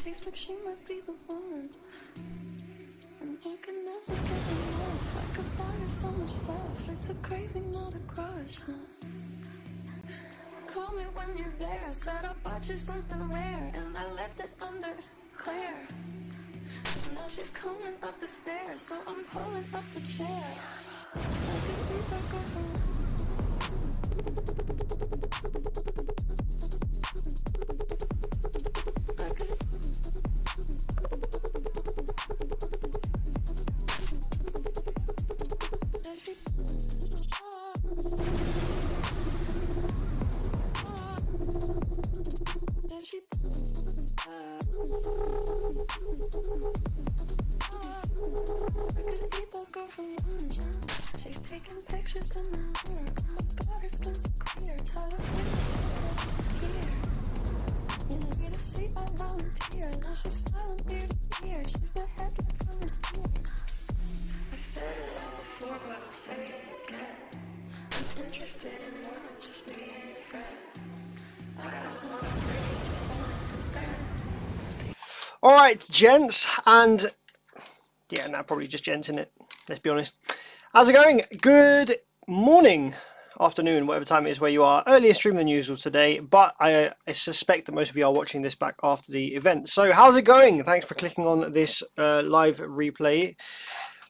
tastes like she might be the one. And I can never get enough. I could buy her so much stuff. It's a craving, not a crush, huh? Call me when you're there. Said I bought you something rare, and I left it under Claire. Now she's coming up the stairs, so I'm pulling up a chair. I could be that girl from she's taking pictures in my hair. Oh my god, her skin's so clear. Tell her here. You need to see I volunteer. Now she's smiling ear to ear. She's the headlights on the deer. I said it all before, but I'll say it again. I'm interested in more than just being your friend. I don't want to break it, just want to bend. Alright, gents, and yeah, now probably just gents in it, let's be honest. How's it going? Good morning, afternoon, whatever time it is where you are. Earlier stream than usual today, but I suspect that most of you are watching this back after the event. So how's it going? Thanks for clicking on this live replay.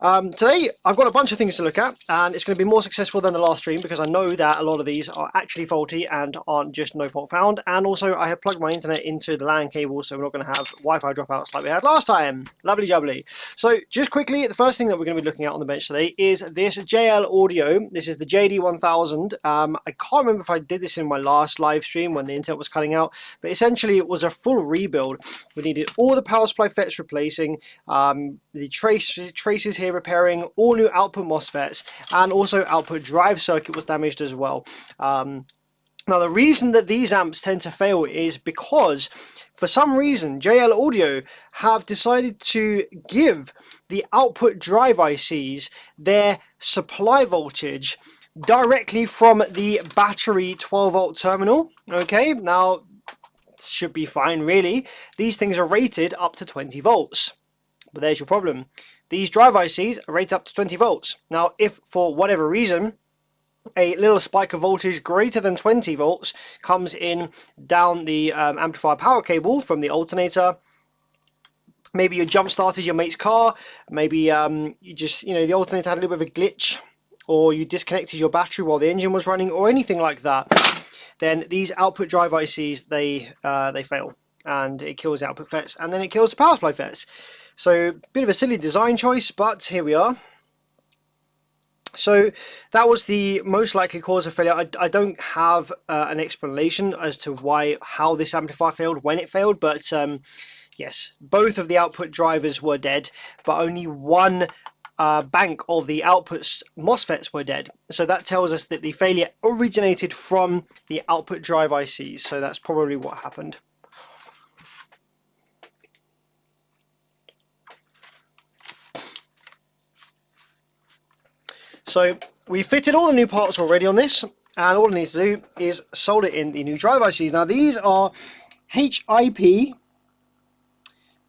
Today I've got a bunch of things to look at, and it's going to be more successful than the last stream because I know that a lot of these are actually faulty and aren't just no fault found. And also I have plugged my internet into the LAN cable, so we're not going to have Wi-Fi dropouts like we had last time. Lovely jubbly. So just quickly, the first thing that we're going to be looking at on the bench today is this JL audio. This is the JD1000. I can't remember if I did this in my last live stream when the internet was cutting out, but essentially it was a full rebuild. We needed all the power supply FETs replacing, the traces here repairing, all new output MOSFETs, and also output drive circuit was damaged as well. Now the reason that these amps tend to fail is because for some reason JL Audio have decided to give the output drive ICs their supply voltage directly from the battery 12 volt terminal. Okay, now should be fine really. These things are rated up to 20 volts. But there's your problem. These drive ICs are rated up to 20 volts. Now, if for whatever reason a little spike of voltage greater than 20 volts comes in down the amplifier power cable from the alternator, maybe you jump started your mate's car, maybe you just, the alternator had a little bit of a glitch, or you disconnected your battery while the engine was running, or anything like that, then these output drive ICs, they fail, and it kills the output FETs, and then it kills the power supply FETs. So, bit of a silly design choice, but here we are. So, that was the most likely cause of failure. I don't have an explanation as to how this amplifier failed, when it failed, but yes, both of the output drivers were dead, but only one bank of the output MOSFETs were dead. So that tells us that the failure originated from the output drive ICs, so that's probably what happened. So we fitted all the new parts already on this, and all I need to do is solder in the new drive ICs. Now these are HIP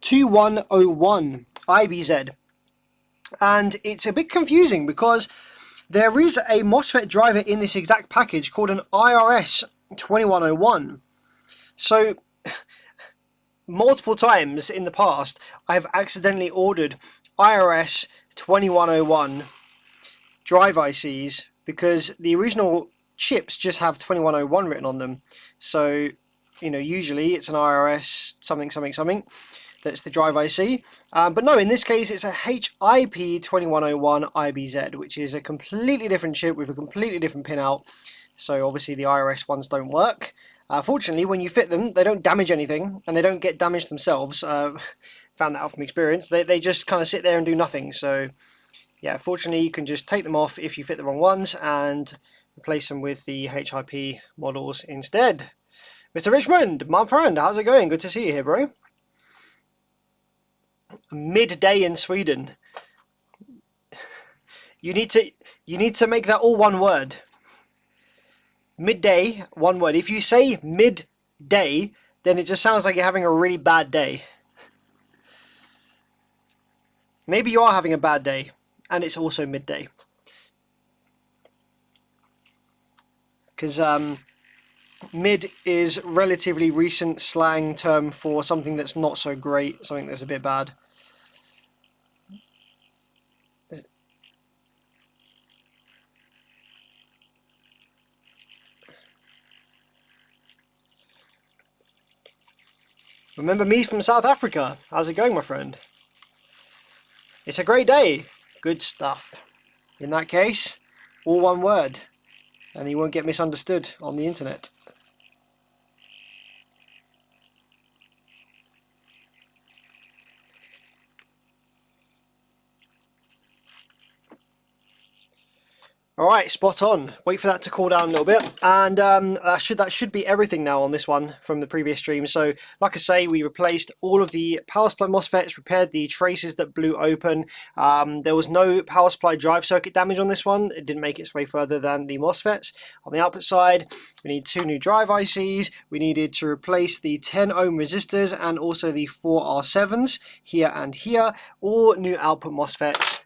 2101 IBZ, and it's a bit confusing because there is a MOSFET driver in this exact package called an IRS 2101. So multiple times in the past I've accidentally ordered IRS 2101 drive ICs because the original chips just have 2101 written on them. So, usually it's an IRS something something something that's the drive IC. But no, in this case it's a HIP 2101 IBZ, which is a completely different chip with a completely different pin out. So obviously the IRS ones don't work. Fortunately, when you fit them, they don't damage anything, and they don't get damaged themselves. Found that out from experience. They just kind of sit there and do nothing. So yeah, fortunately you can just take them off if you fit the wrong ones and replace them with the HIP models instead. Mr. Richmond, my friend, how's it going? Good to see you here, bro. Midday in Sweden. You need to make that all one word. Midday, one word. If you say midday, then it just sounds like you're having a really bad day. Maybe you are having a bad day, and it's also midday. Because mid is relatively recent slang term for something that's not so great, something that's a bit bad. Remember me from South Africa? How's it going, my friend? It's a great day. Good stuff. In that case, all one word, and you won't get misunderstood on the internet. Alright, spot on. Wait for that to cool down a little bit. And that should be everything now on this one from the previous stream. So, like I say, we replaced all of the power supply MOSFETs, repaired the traces that blew open. There was no power supply drive circuit damage on this one. It didn't make its way further than the MOSFETs. On the output side, we need 2 new drive ICs. We needed to replace the 10 ohm resistors and also the 4 R7s here and here. All new output MOSFETs.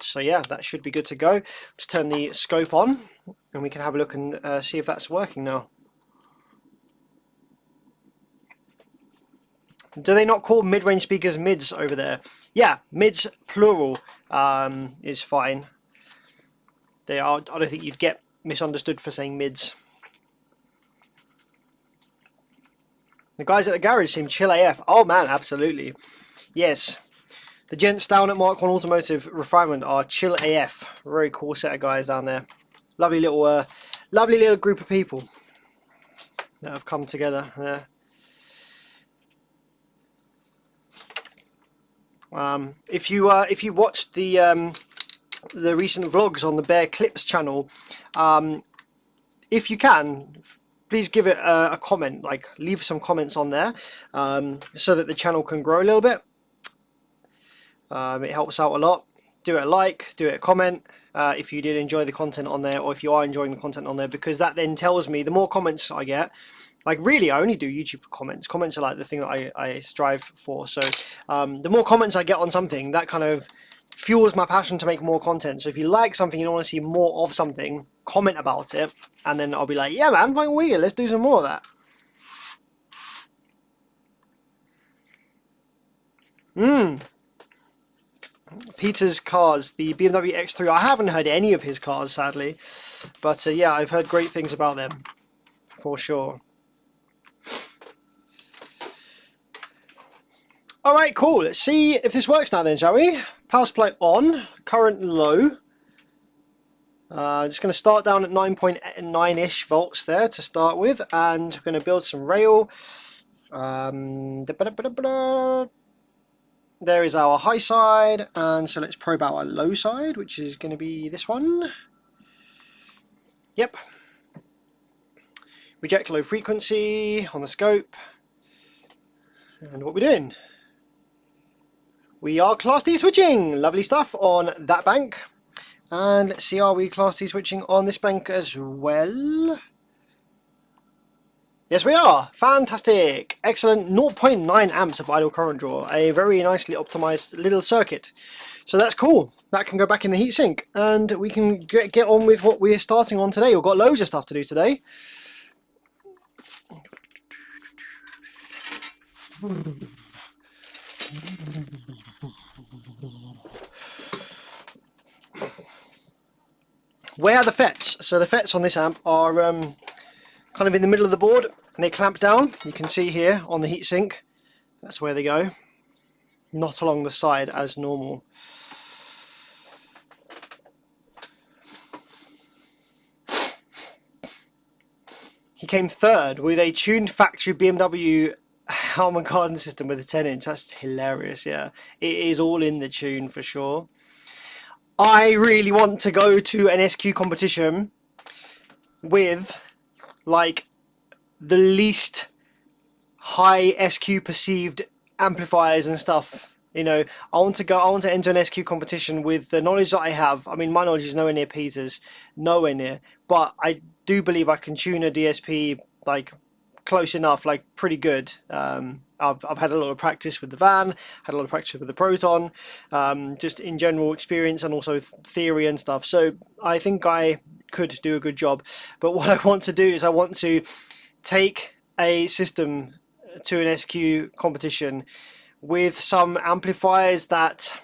So yeah, that should be good to go. Let's turn the scope on and we can have a look and see if that's working now. Do they not call mid-range speakers mids over there? Yeah, mids plural is fine. They are. I don't think you'd get misunderstood for saying mids. The guys at the garage seem chill AF. Oh man, absolutely. Yes. The gents down at Mark 1 Automotive Refinement are chill AF. Very cool set of guys down there. Lovely little group of people that have come together there. If you watched the recent vlogs on the Bear Clips channel, if you can, please give it a comment. Like, leave some comments on there, so that the channel can grow a little bit. It helps out a lot. Do it a like, do it a comment if you did enjoy the content on there, or if you are enjoying the content on there, because that then tells me, the more comments I get, like really I only do YouTube for comments. Comments are like the thing that I strive for. So the more comments I get on something, that kind of fuels my passion to make more content. So if you like something, you don't want to see more of something, comment about it, and then I'll be like, yeah man, fucking weird, let's do some more of that. Peter's cars, the BMW X3. I haven't heard any of his cars, sadly, but yeah, I've heard great things about them, for sure. Alright, cool. Let's see if this works now then, shall we? Power supply on, current low. Just going to start down at 9.9-ish volts there to start with, and we're going to build some rail. There is our high side, and so let's probe out our low side, which is going to be this one. Yep. Reject low frequency on the scope. And what we're doing? We are Class D switching! Lovely stuff on that bank. And let's see, are we Class D switching on this bank as well? Yes, we are. Fantastic. Excellent. 0.9 amps of idle current draw. A very nicely optimized little circuit. So that's cool. That can go back in the heatsink. And we can get on with what we're starting on today. We've got loads of stuff to do today. Where are the FETs? So the FETs on this amp are kind of in the middle of the board, and they clamp down. You can see here on the heatsink, that's where they go, not along the side as normal. He came third with a tuned factory BMW Harman Kardon system with a 10-inch. That's hilarious. Yeah, it is all in the tune for sure. I really want to go to an SQ competition with like the least high SQ perceived amplifiers and stuff. You know, I want to enter an SQ competition with the knowledge that I have. I mean, my knowledge is nowhere near Peter's, nowhere near, but I do believe I can tune a DSP like close enough, like pretty good. I've had a lot of practice with the van, had a lot of practice with the Proton, just in general experience and also theory and stuff. So I think I could do a good job. But what I want to do is I want to take a system to an SQ competition with some amplifiers that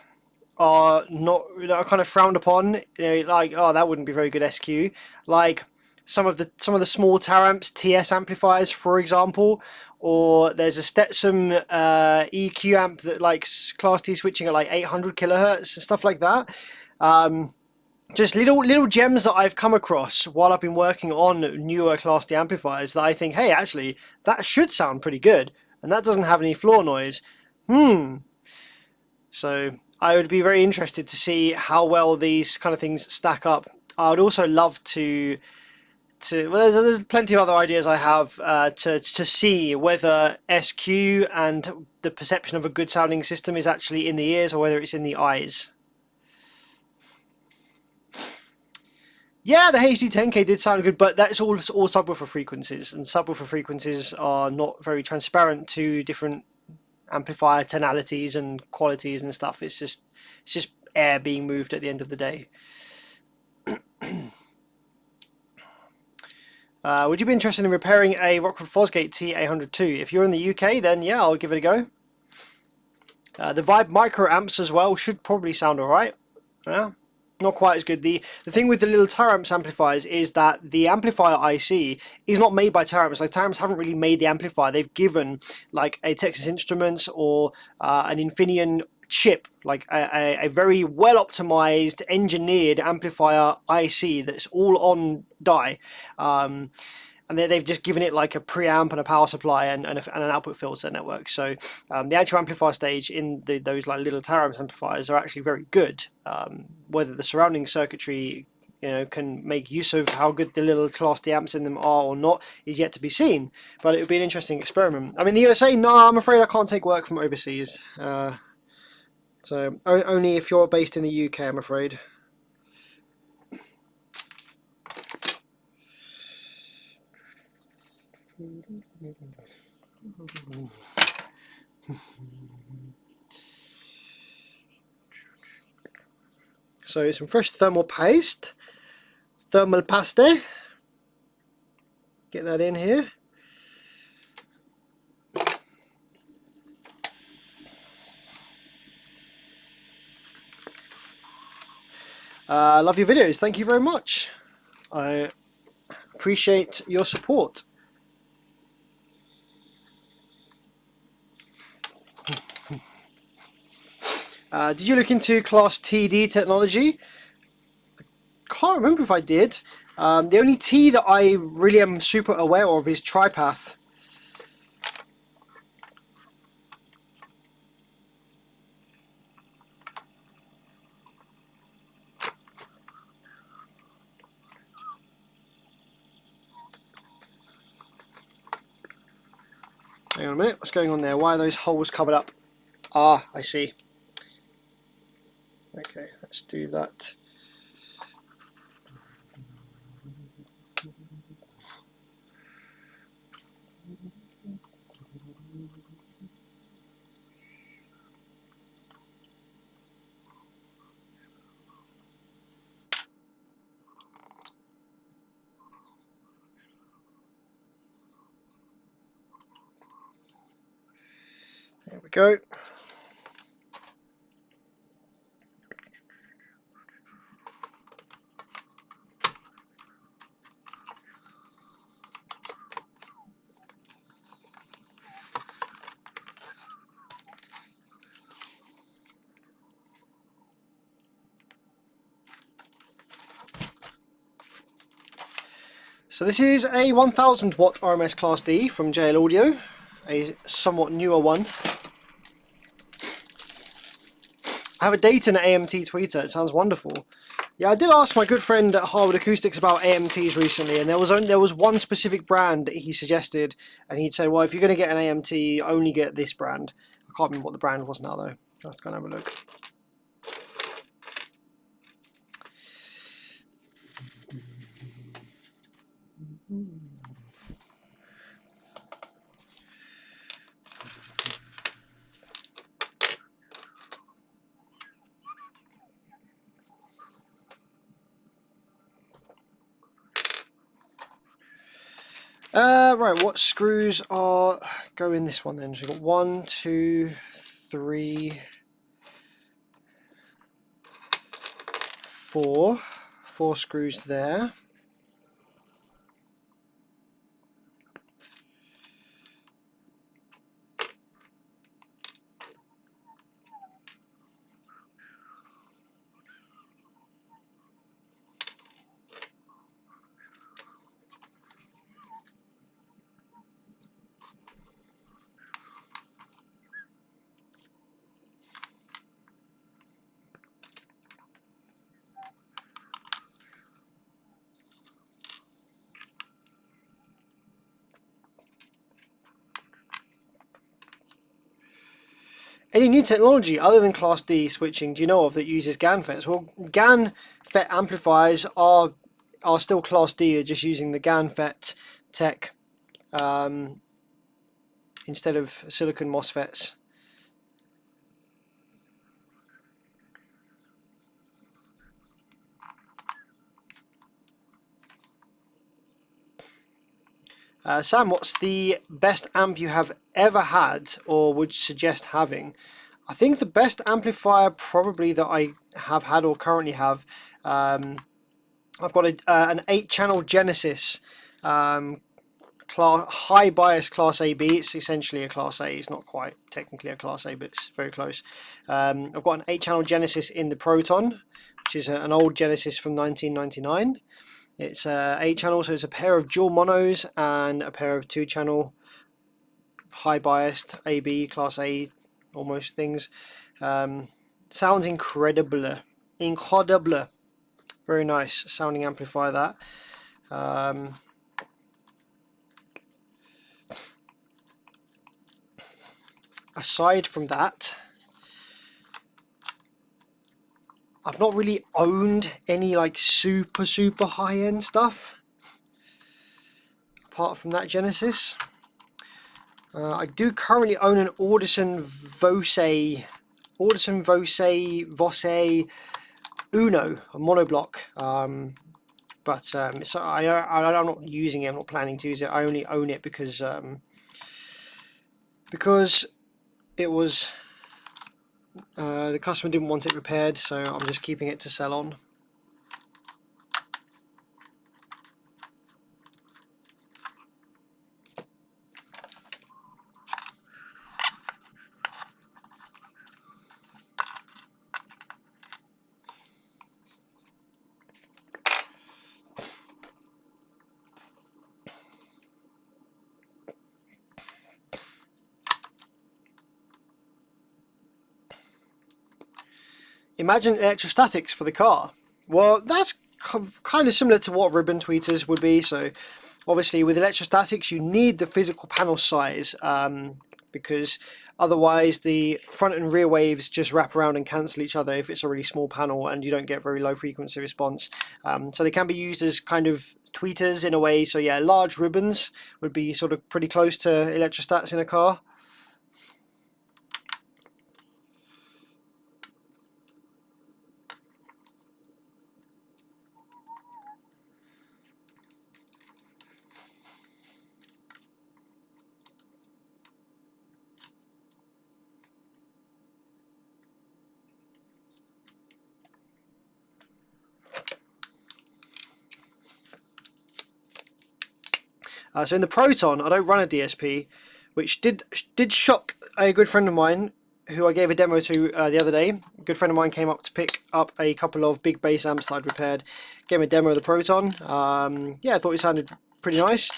are kind of frowned upon. You know, like, oh, that wouldn't be very good SQ. Like some of the small Taramps TS amplifiers, for example, or there's a Stetson EQ amp that likes Class T switching at like 800 kilohertz and stuff like that. Just little gems that I've come across while I've been working on newer Class D amplifiers that I think, hey, actually, that should sound pretty good, and that doesn't have any floor noise. So I would be very interested to see how well these kind of things stack up. I would also love to well, there's plenty of other ideas I have to see whether SQ and the perception of a good sounding system is actually in the ears or whether it's in the eyes. Yeah, the HD10K did sound good, but that's all subwoofer frequencies, and subwoofer frequencies are not very transparent to different amplifier tonalities and qualities and stuff. It's just air being moved at the end of the day. Would you be interested in repairing a Rockwood Fosgate T802? If you're in the UK, then yeah, I'll give it a go. The Vibe micro amps as well should probably sound alright. Yeah, not quite as good. The thing with the little Taramps amplifiers is that the amplifier IC is not made by Taramps. Like, Taramps haven't really made the amplifier. They've given like a Texas Instruments or an Infineon chip, like a very well optimized engineered amplifier IC that's all on die, and they've just given it like a preamp and a power supply and an output filter network. So the actual amplifier stage in those like little Taramps amplifiers are actually very good. Whether the surrounding circuitry, you know, can make use of how good the little Class D amps in them are or not is yet to be seen. But it would be an interesting experiment. I mean, the USA, no, I'm afraid I can't take work from overseas. So only if you're based in the UK, I'm afraid. So some fresh thermal paste. Thermal paste. Get that in here. Love your videos. Thank you very much. I appreciate your support. Did you look into Class TD technology? I can't remember if I did. The only T that I really am super aware of is TriPath. Hang on a minute, what's going on there? Why are those holes covered up? Ah, I see. Okay, let's do that. There we go. So this is a 1000 watt RMS Class D from JL Audio, a somewhat newer one. I have a Dayton AMT tweeter, it sounds wonderful. Yeah, I did ask my good friend at Harwood Acoustics about AMTs recently, and there was one specific brand that he suggested, and he'd said, well, if you're going to get an AMT, only get this brand. I can't remember what the brand was now, though. I'll have to go and have a look. Right, what screws are go in this one then? So we've got 1, 2, 3, 4. 4 screws there. Any new technology other than Class D switching do you know of that uses GaN FETs? Well, GaN FET amplifiers are still Class D. They're just using the GaN FET tech instead of silicon MOSFETs. Sam, what's the best amp you have ever had or would suggest having? I think the best amplifier probably that I have had or currently have, I've got an 8-channel Genesis high bias Class AB. It's essentially a Class A. It's not quite technically a Class A, but it's very close. I've got an 8-channel Genesis in the Proton, which is an old Genesis from 1999. It's 8 channel, so it's a pair of dual monos and a pair of 2-channel high biased AB Class A almost things. Sounds incredible. Very nice sounding amplifier that. Aside from that, I've not really owned any like super high-end stuff apart from that Genesis. I do currently own an Audison Voce Uno, a monoblock, but I'm not using it. I'm not planning to use it. I only own it because it was the customer didn't want it repaired, so I'm just keeping it to sell on. Imagine electrostatics for the car. Well, that's kind of similar to what ribbon tweeters would be. So obviously with electrostatics you need the physical panel size because otherwise the front and rear waves just wrap around and cancel each other if it's a really small panel and you don't get very low frequency response. So they can be used as kind of tweeters in a way. So yeah, large ribbons would be sort of pretty close to electrostats in a car. So in the Proton, I don't run a DSP, which did shock a good friend of mine who I gave a demo to the other day. A good friend of mine came up to pick up a couple of big bass amps that I'd repaired. Gave him a demo of the Proton. Yeah, I thought it sounded pretty nice.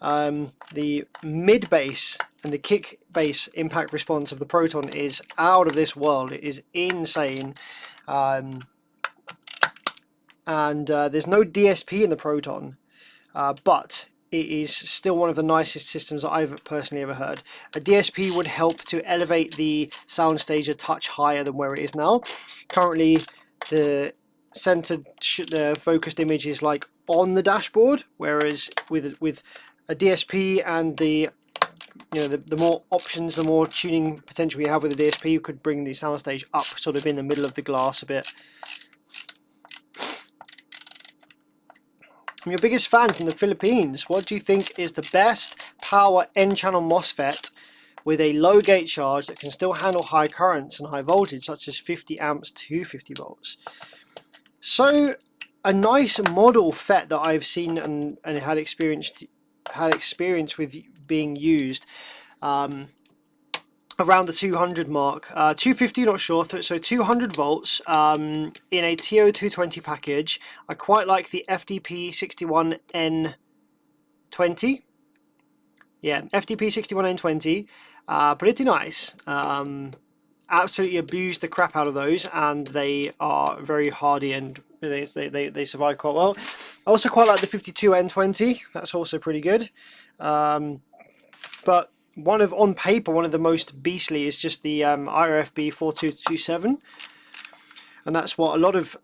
The mid bass and the kick bass impact response of the Proton is out of this world. It is insane. And there's no DSP in the Proton, but it is still one of the nicest systems that I've personally ever heard. A DSP would help to elevate the soundstage a touch higher than where it is now. Currently, the focused image is like on the dashboard, whereas with a DSP and the more options, the more tuning potential you have with a DSP, you could bring the soundstage up sort of in the middle of the glass a bit. I'm your biggest fan from the Philippines. What do you think is the best power N-channel MOSFET with a low gate charge that can still handle high currents and high voltage, such as 50 amps to 50 volts? So a nice model FET that I've seen and had experience with being used around the 200 mark, 250 not sure, so 200 volts in a TO220 package. I quite like the FDP61N20. Yeah, FDP61N20, pretty nice. Absolutely abused the crap out of those, and they are very hardy and they survive quite well. I also quite like the 52N20. That's also pretty good. But on paper, one of the most beastly is just the IRFB 4227, and that's what a lot of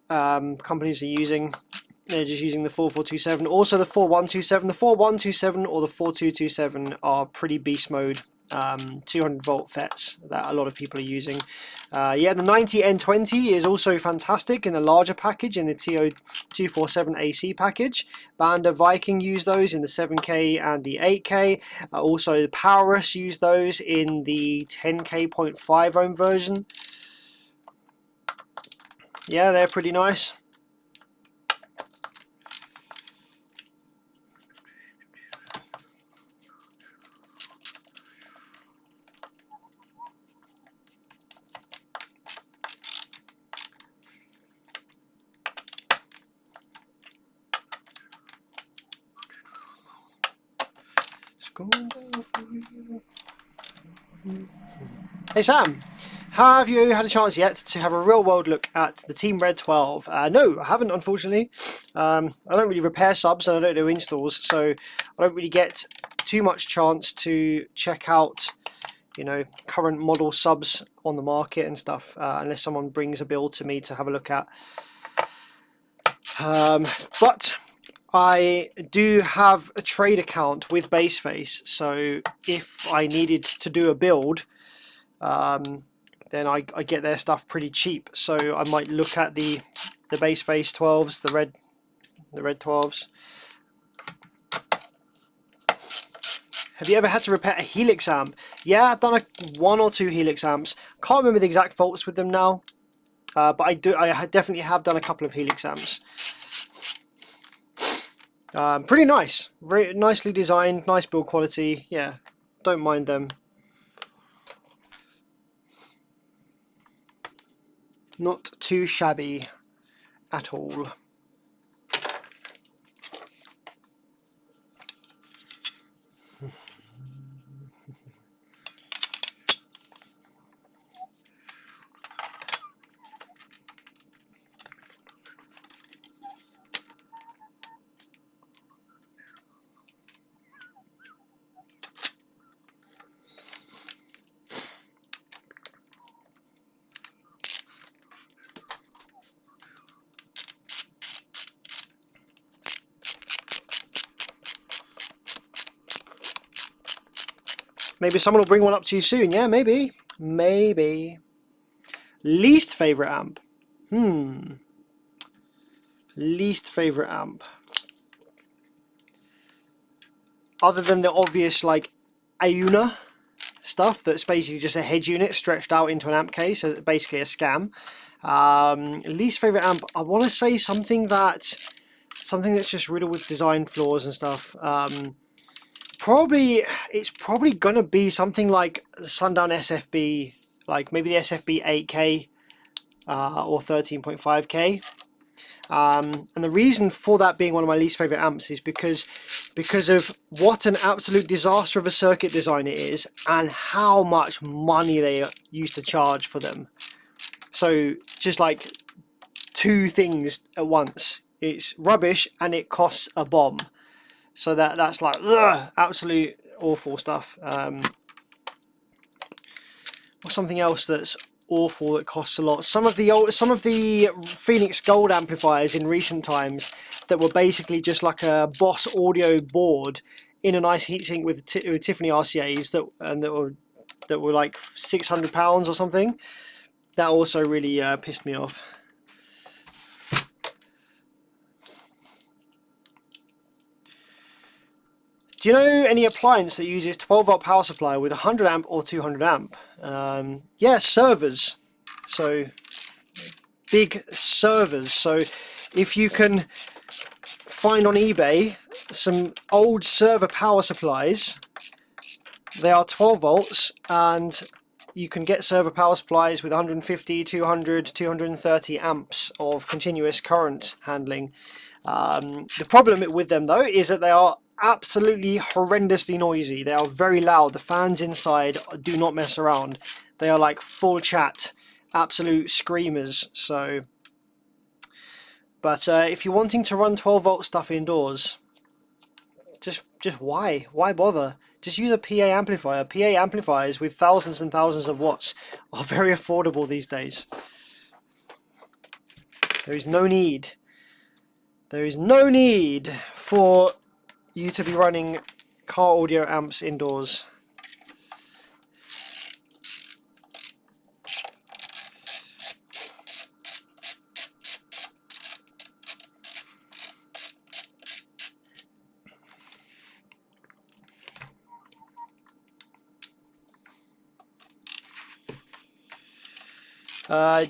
companies are using. They're just using the 4427. Also the 4127, the 4127 or the 4227 are pretty beast mode 200 volt FETs that a lot of people are using. Yeah, the 90N20 is also fantastic in the larger package, in the TO247 AC package. Banda Viking use those in the 7K and the 8K. Also the Powerus use those in the 10K 0.5 ohm version. Yeah, they're pretty nice. Hey Sam, have you had a chance yet to have a real world look at the Team Red 12? No, I haven't, unfortunately. I don't really repair subs and I don't do installs, so I don't really get too much chance to check out, you know, current model subs on the market and stuff, unless someone brings a build to me to have a look at. But I do have a trade account with Baseface, so if I needed to do a build, then I get their stuff pretty cheap. So I might look at the Baseface 12s, the red 12s. Have you ever had to repair a Helix amp? Yeah, I've done one or two Helix amps. Can't remember the exact faults with them now, but I definitely have done a couple of Helix amps. Pretty nice, very nicely designed, nice build quality. Yeah, don't mind them. Not too shabby at all. Maybe someone will bring one up to you soon. Yeah, maybe. Maybe. Least favorite amp. Least favorite amp. Other than the obvious, like, Auna stuff, that's basically just a head unit stretched out into an amp case, basically a scam. Least favorite amp, I want to say something that's just riddled with design flaws and stuff. It's probably gonna be something like Sundown SFB, like maybe the SFB 8K or 13.5K. And the reason for that being one of my least favorite amps is because of what an absolute disaster of a circuit design it is, and how much money they used to charge for them. So just like two things at once. It's rubbish and it costs a bomb. So that's like, ugh, absolute awful stuff. Or something else that's awful that costs a lot. Some of the Phoenix Gold amplifiers in recent times that were basically just like a Boss audio board in a nice heatsink with Tiffany RCAs that were like £600 or something. That also really pissed me off. Do you know any appliance that uses 12 volt power supply with 100 amp or 200 amp? Yeah, servers. So big servers. So if you can find on eBay some old server power supplies, they are 12 volts, and you can get server power supplies with 150, 200, 230 amps of continuous current handling. The problem with them though is that they are absolutely horrendously noisy. They are very loud. The fans inside do not mess around. They are like full chat, absolute screamers. So, but if you're wanting to run 12 volt stuff indoors, just why bother? Just use a PA amplifier. PA amplifiers with thousands and thousands of watts are very affordable these days. There is no need. There is no need for you to be running car audio amps indoors.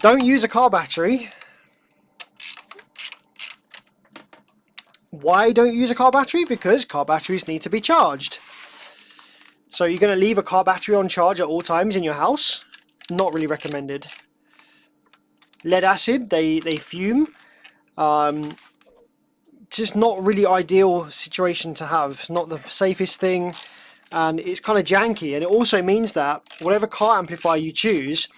Don't use a car battery. Why don't you use a car battery? Because car batteries need to be charged. So you're going to leave a car battery on charge at all times in your house? Not really recommended. Lead acid, they fume. Just not really ideal situation to have. It's not the safest thing, and it's kind of janky, and it also means that whatever car amplifier you choose,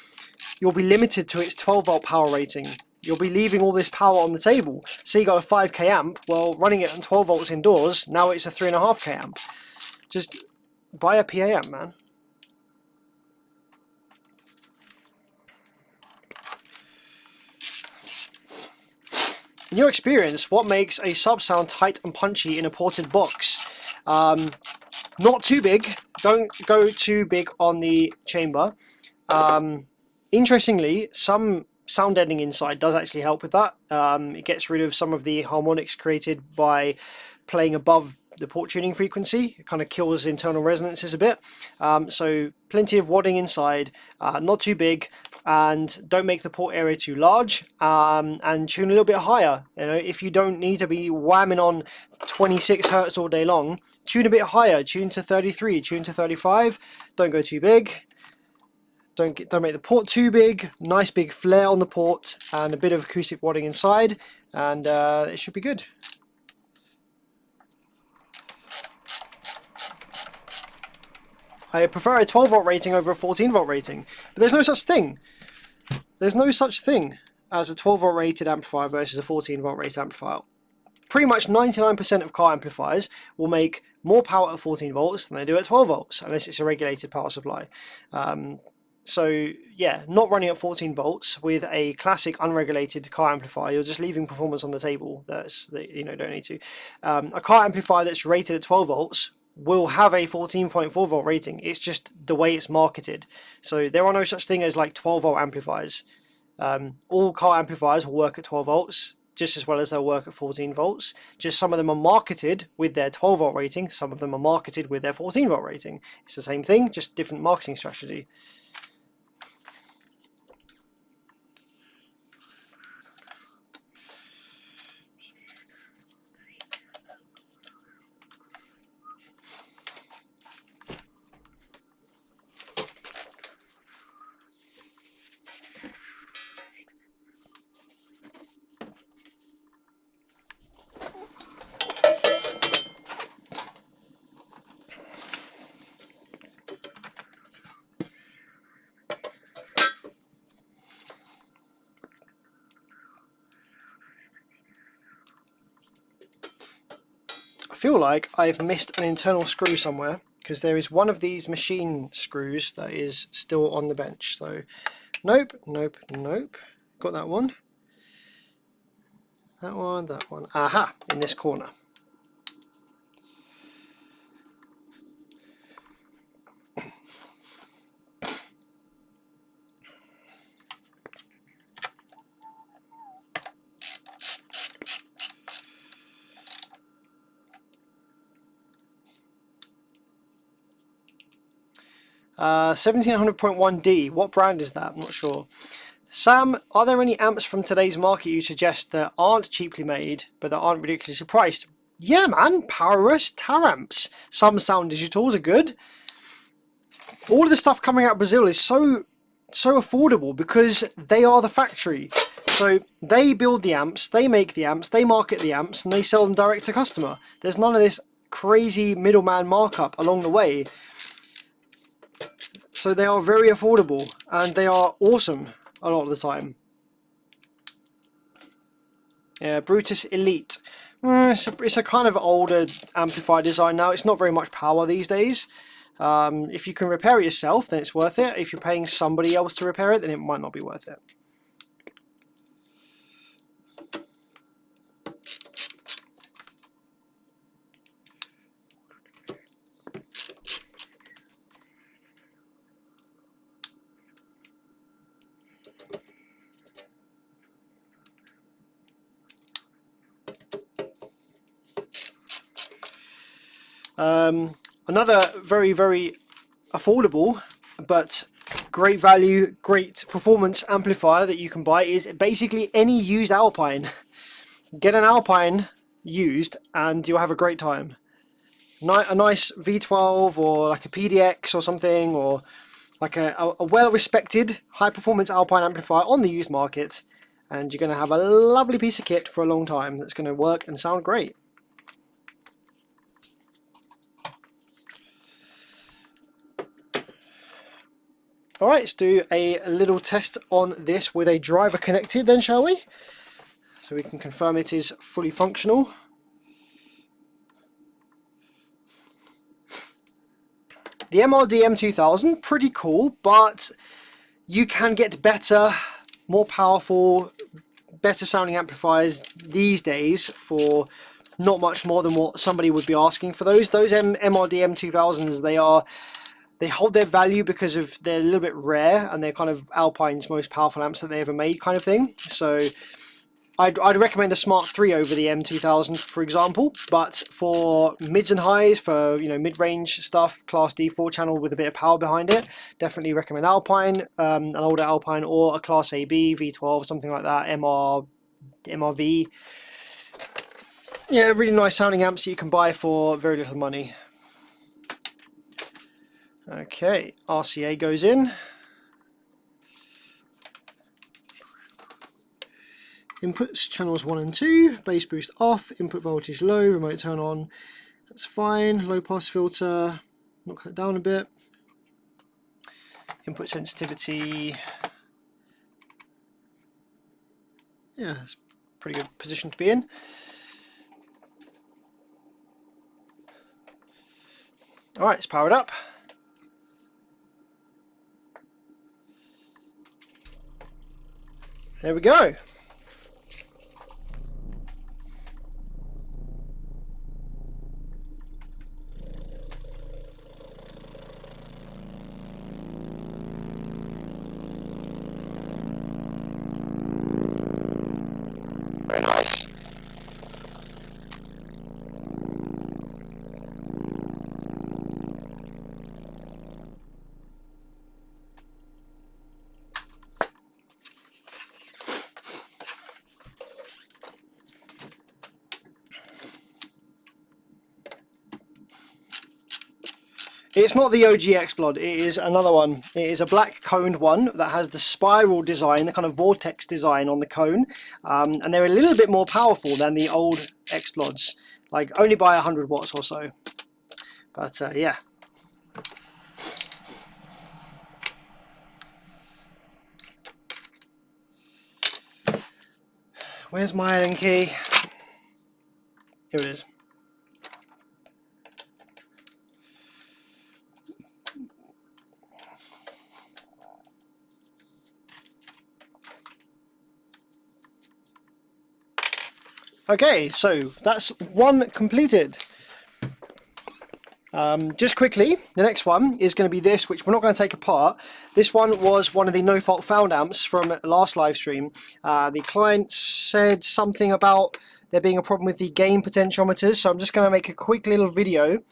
you'll be limited to its 12 volt power rating. You'll be leaving all this power on the table. So you got a 5k amp, well, running it on 12 volts indoors, now it's a 3.5k amp. Just buy a PA amp, man. In your experience, what makes a sub sound tight and punchy in a ported box? Not too big. Don't go too big on the chamber. Interestingly, some sound deadening inside does actually help with that. It gets rid of some of the harmonics created by playing above the port tuning frequency. It kind of kills internal resonances a bit. So plenty of wadding inside, not too big, and don't make the port area too large, and tune a little bit higher. You know, if you don't need to be whamming on 26 hertz all day long, tune a bit higher. Tune to 33, tune to 35. Don't go too big. Don't make the port too big. Nice big flare on the port and a bit of acoustic wadding inside, and it should be good. I prefer a 12 volt rating over a 14 volt rating, but there's no such thing. There's no such thing as a 12 volt rated amplifier versus a 14 volt rated amplifier. Pretty much 99% of car amplifiers will make more power at 14 volts than they do at 12 volts, unless it's a regulated power supply. So yeah, not running at 14 volts with a classic unregulated car amplifier, you're just leaving performance on the table. Don't need to. A car amplifier that's rated at 12 volts will have a 14.4 volt rating. It's just the way it's marketed. So there are no such thing as like 12 volt amplifiers. All car amplifiers will work at 12 volts just as well as they'll work at 14 volts. Just some of them are marketed with their 12 volt rating, some of them are marketed with their 14 volt rating. It's the same thing, just different marketing strategy. I feel like I've missed an internal screw somewhere, because there is one of these machine screws that is still on the bench. So nope. Got that one. That one. Aha, in this corner. 1700.1D. What brand is that? I'm not sure. Sam, are there any amps from today's market you suggest that aren't cheaply made but that aren't ridiculously priced? Yeah, man, Powerus, Taramps, some Sound Digitals are good. All of the stuff coming out of Brazil is so affordable because they are the factory. So they build the amps, they make the amps, they market the amps, and they sell them direct to customer. There's none of this crazy middleman markup along the way. So they are very affordable and they are awesome a lot of the time. Yeah, Brutus Elite. It's a kind of older amplifier design now. It's not very much power these days. If you can repair it yourself, then it's worth it. If you're paying somebody else to repair it, then it might not be worth it. Another very, very affordable but great value, great performance amplifier that you can buy is basically any used Alpine. Get an Alpine used and you'll have a great time. A nice V12 or like a PDX or something, or like a well-respected high-performance Alpine amplifier on the used market, and you're going to have a lovely piece of kit for a long time that's going to work and sound great. Alright, let's do a little test on this with a driver connected then, shall we? So we can confirm it is fully functional. The MRD M2000, pretty cool, but you can get better, more powerful, better sounding amplifiers these days for not much more than what somebody would be asking for those. Those MRD M2000s, they hold their value because of they're a little bit rare and they're kind of Alpine's most powerful amps that they ever made kind of thing. So I'd recommend a Smart 3 over the M2000, for example, but for mids and highs, for mid-range stuff, Class D 4-channel with a bit of power behind it, definitely recommend Alpine, an older Alpine, or a Class AB V12, something like that, MRV. Yeah, really nice sounding amps that you can buy for very little money. Okay, RCA goes in. Inputs, channels 1 and 2, bass boost off, input voltage low, remote turn on, that's fine, low pass filter, knock that down a bit, input sensitivity, yeah, that's a pretty good position to be in. Alright, it's powered up. There we go. Very nice. It's not the OG X-Blood, it is another one. It is a black coned one that has the spiral design, the kind of vortex design on the cone, and they're a little bit more powerful than the old X-Blods, like only by 100 watts or so. But yeah. Where's my Allen key? Here it is. Okay, so that's one completed. Just quickly, the next one is going to be this, which we're not going to take apart. This one was one of the no fault found amps from last live stream. The client said something about there being a problem with the gain potentiometers, so I'm just going to make a quick little video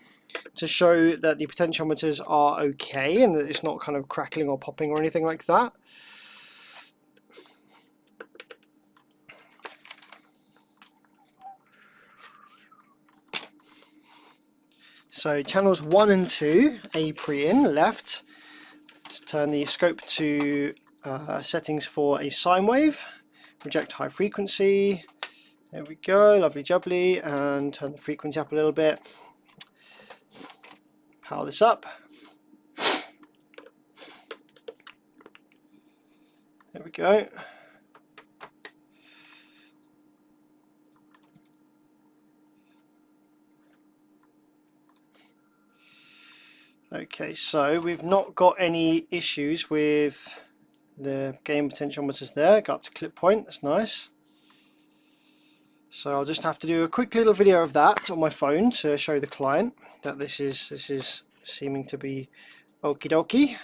to show that the potentiometers are okay and that it's not kind of crackling or popping or anything like that. So channels 1 and 2, A pre-in, left. Let's turn the scope to settings for a sine wave. Reject high frequency. There we go, lovely jubbly. And turn the frequency up a little bit. Power this up. There we go. Okay, so we've not got any issues with the gain potentiometers there. Go up to clip point, that's nice. So I'll just have to do a quick little video of that on my phone to show the client that this is seeming to be okie dokie.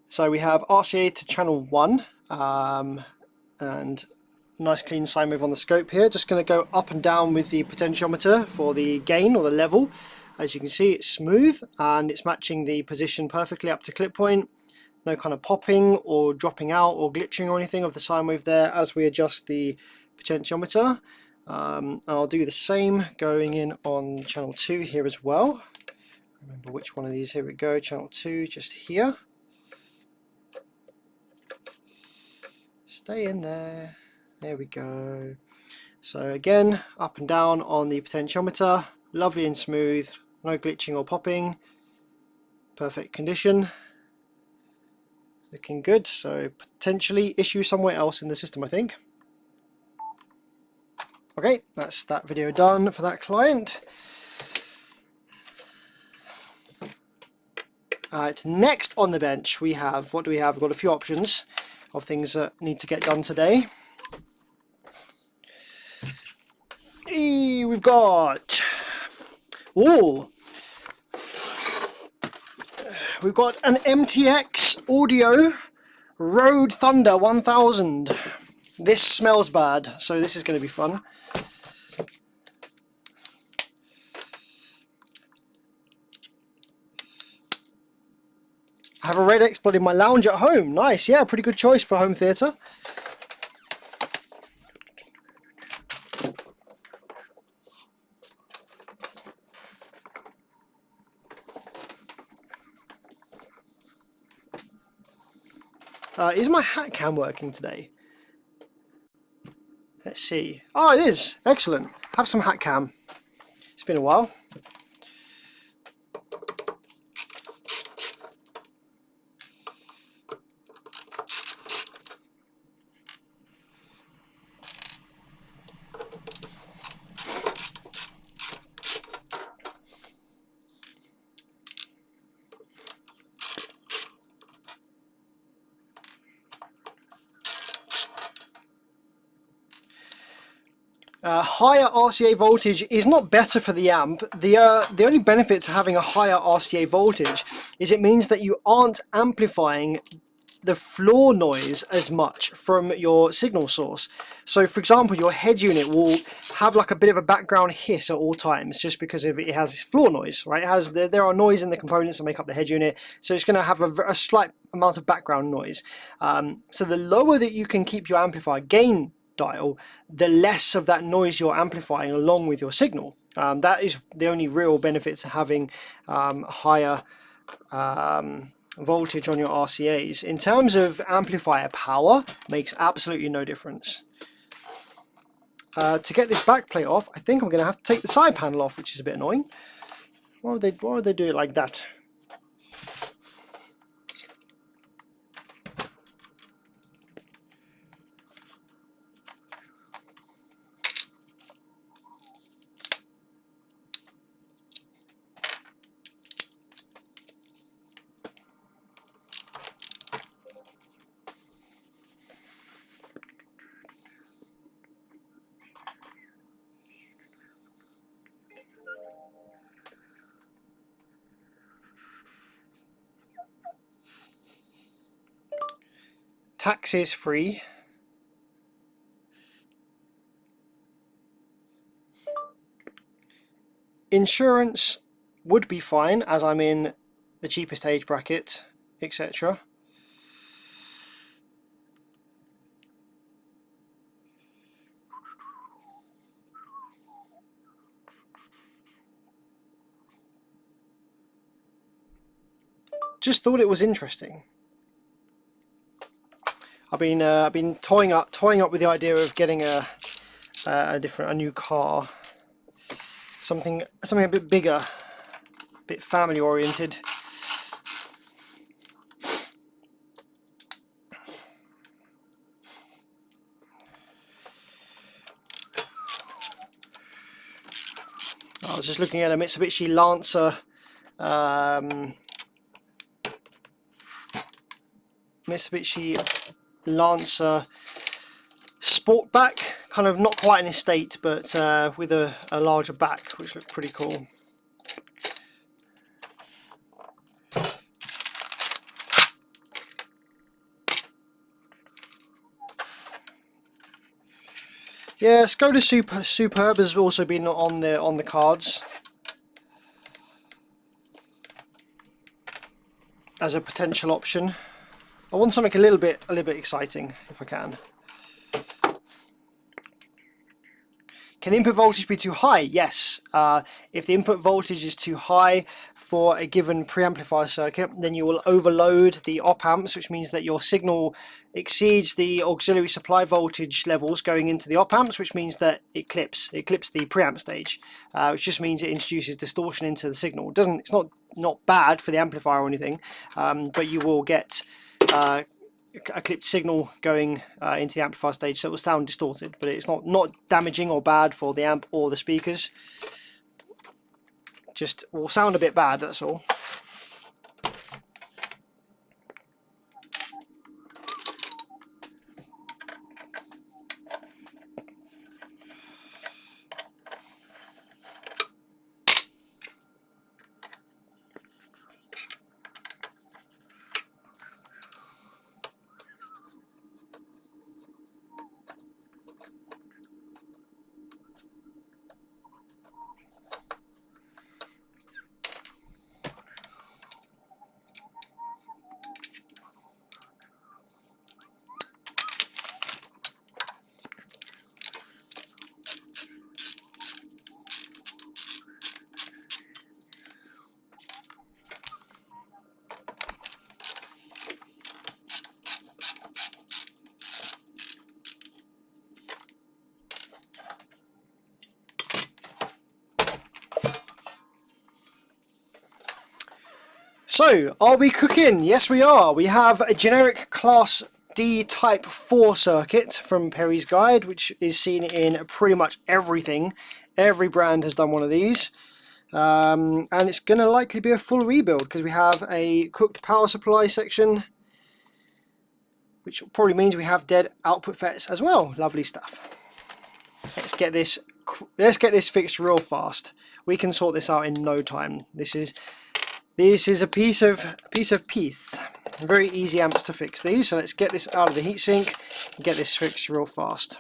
So we have RCA to channel 1 and nice clean sine wave on the scope here. Just going to go up and down with the potentiometer for the gain or the level. As you can see, it's smooth and it's matching the position perfectly up to clip point. No kind of popping or dropping out or glitching or anything of the sine wave there as we adjust the potentiometer. I'll do the same going in on channel 2 here as well. Remember which one of these, here we go, channel 2 just here. Stay in there. There we go. So again, up and down on the potentiometer, lovely and smooth, no glitching or popping, perfect condition, looking good. So potentially issue somewhere else in the system, I think. Okay, that's that video done for that client. Next on the bench we have, what do we have? We've got a few options of things that need to get done today. We've got, we've got an MTX Audio Road Thunder 1000. This smells bad, so this is going to be fun. I have a Red X-Blood in my lounge at home. Nice, yeah, pretty good choice for home theatre. Is my hat cam working today? Let's see. Oh, it is. Excellent. Have some hat cam. It's been a while. Higher RCA voltage is not better for the amp. The only benefit to having a higher RCA voltage is it means that you aren't amplifying the floor noise as much from your signal source. So for example, your head unit will have like a bit of a background hiss at all times just because of it has this floor noise, right? It has there are noise in the components that make up the head unit, so it's going to have a slight amount of background noise. So the lower that you can keep your amplifier gain dial, the less of that noise you're amplifying along with your signal. That is the only real benefit to having higher voltage on your RCAs. In terms of amplifier power, makes absolutely no difference. To get this back plate off, I think I'm going to have to take the side panel off, which is a bit annoying. Why would they do it like that? Tax is free. Insurance would be fine as I'm in the cheapest age bracket, etc. Just thought it was interesting. I've been toying up with the idea of getting a new car, something a bit bigger, a bit family oriented. I was just looking at a Mitsubishi Lancer. Mitsubishi Lancer Sportback, kind of not quite an estate, but with a larger back, which looked pretty cool. Yeah, Skoda Superb has also been on the cards as a potential option. I want something a little bit exciting if I can. Can the input voltage be too high? Yes. If the input voltage is too high for a given preamplifier circuit, then you will overload the op amps, which means that your signal exceeds the auxiliary supply voltage levels going into the op amps, which means that it clips the preamp stage, which just means it introduces distortion into the signal. It's not bad for the amplifier or anything, but you will get a clipped signal going into the amplifier stage, so it will sound distorted, but it's not damaging or bad for the amp or the speakers. Just will sound a bit bad, that's all. So, are we cooking? Yes, we are. We have a generic Class D Type 4 circuit from Perry's Guide, which is seen in pretty much everything. Every brand has done one of these. And it's going to likely be a full rebuild because we have a cooked power supply section, which probably means we have dead output FETs as well. Lovely stuff. Let's get this fixed real fast. We can sort this out in no time. This is a piece of piece. Very easy amps to fix these. So let's get this out of the heatsink and get this fixed real fast.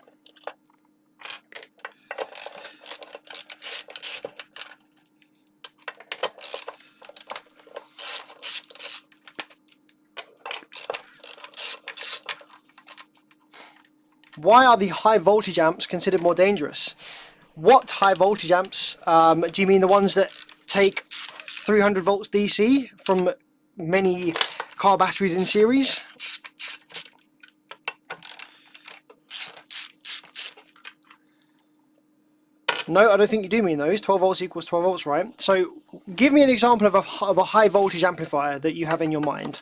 Why are the high voltage amps considered more dangerous? What high voltage amps? Do you mean the ones that take 300 volts DC from many car batteries in series? No, I don't think you do mean those. 12 volts equals 12 volts, right? So give me an example of a high voltage amplifier that you have in your mind.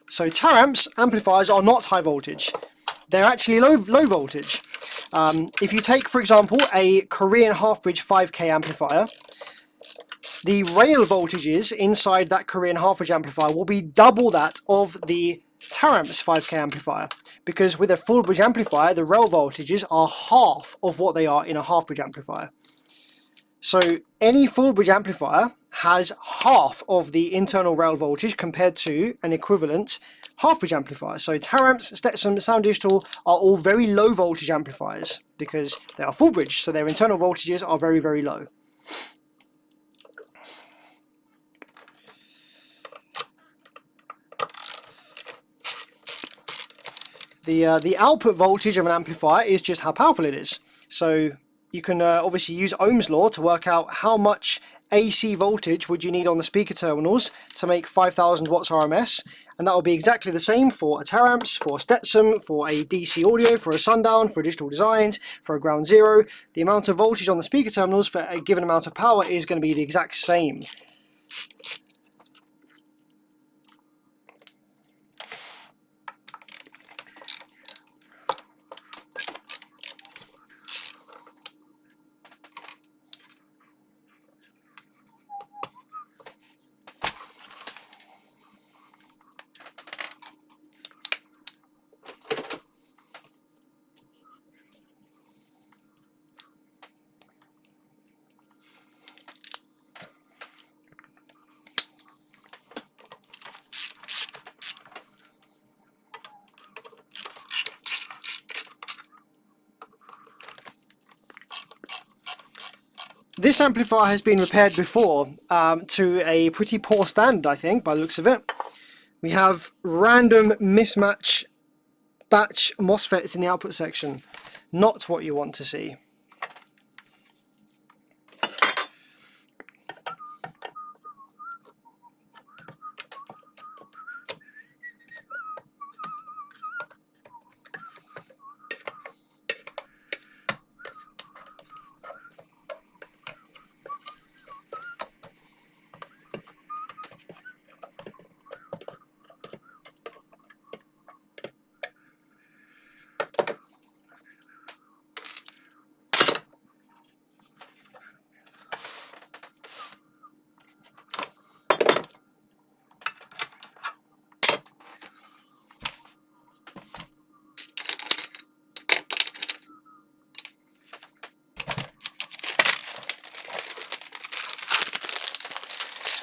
So Taramps amplifiers are not high voltage. They're actually low voltage. If you take, for example, a Korean half-bridge 5K amplifier, the rail voltages inside that Korean half-bridge amplifier will be double that of the Taramps 5K amplifier, because with a full bridge amplifier the rail voltages are half of what they are in a half bridge amplifier. So any full bridge amplifier has half of the internal rail voltage compared to an equivalent half bridge amplifier. So Taramps, Stetson, Sound Digital are all very low voltage amplifiers because they are full bridge, so their internal voltages are very, very low. The output voltage of an amplifier is just how powerful it is. So you can obviously use Ohm's law to work out how much AC voltage would you need on the speaker terminals to make 5000 watts RMS, and that will be exactly the same for a Taramps, for a Stetson, for a DC audio, for a Sundown, for Digital Designs, for a Ground Zero. The amount of voltage on the speaker terminals for a given amount of power is going to be the exact same. This amplifier has been repaired before to a pretty poor standard, I think, by the looks of it. We have random mismatch batch MOSFETs in the output section. Not what you want to see.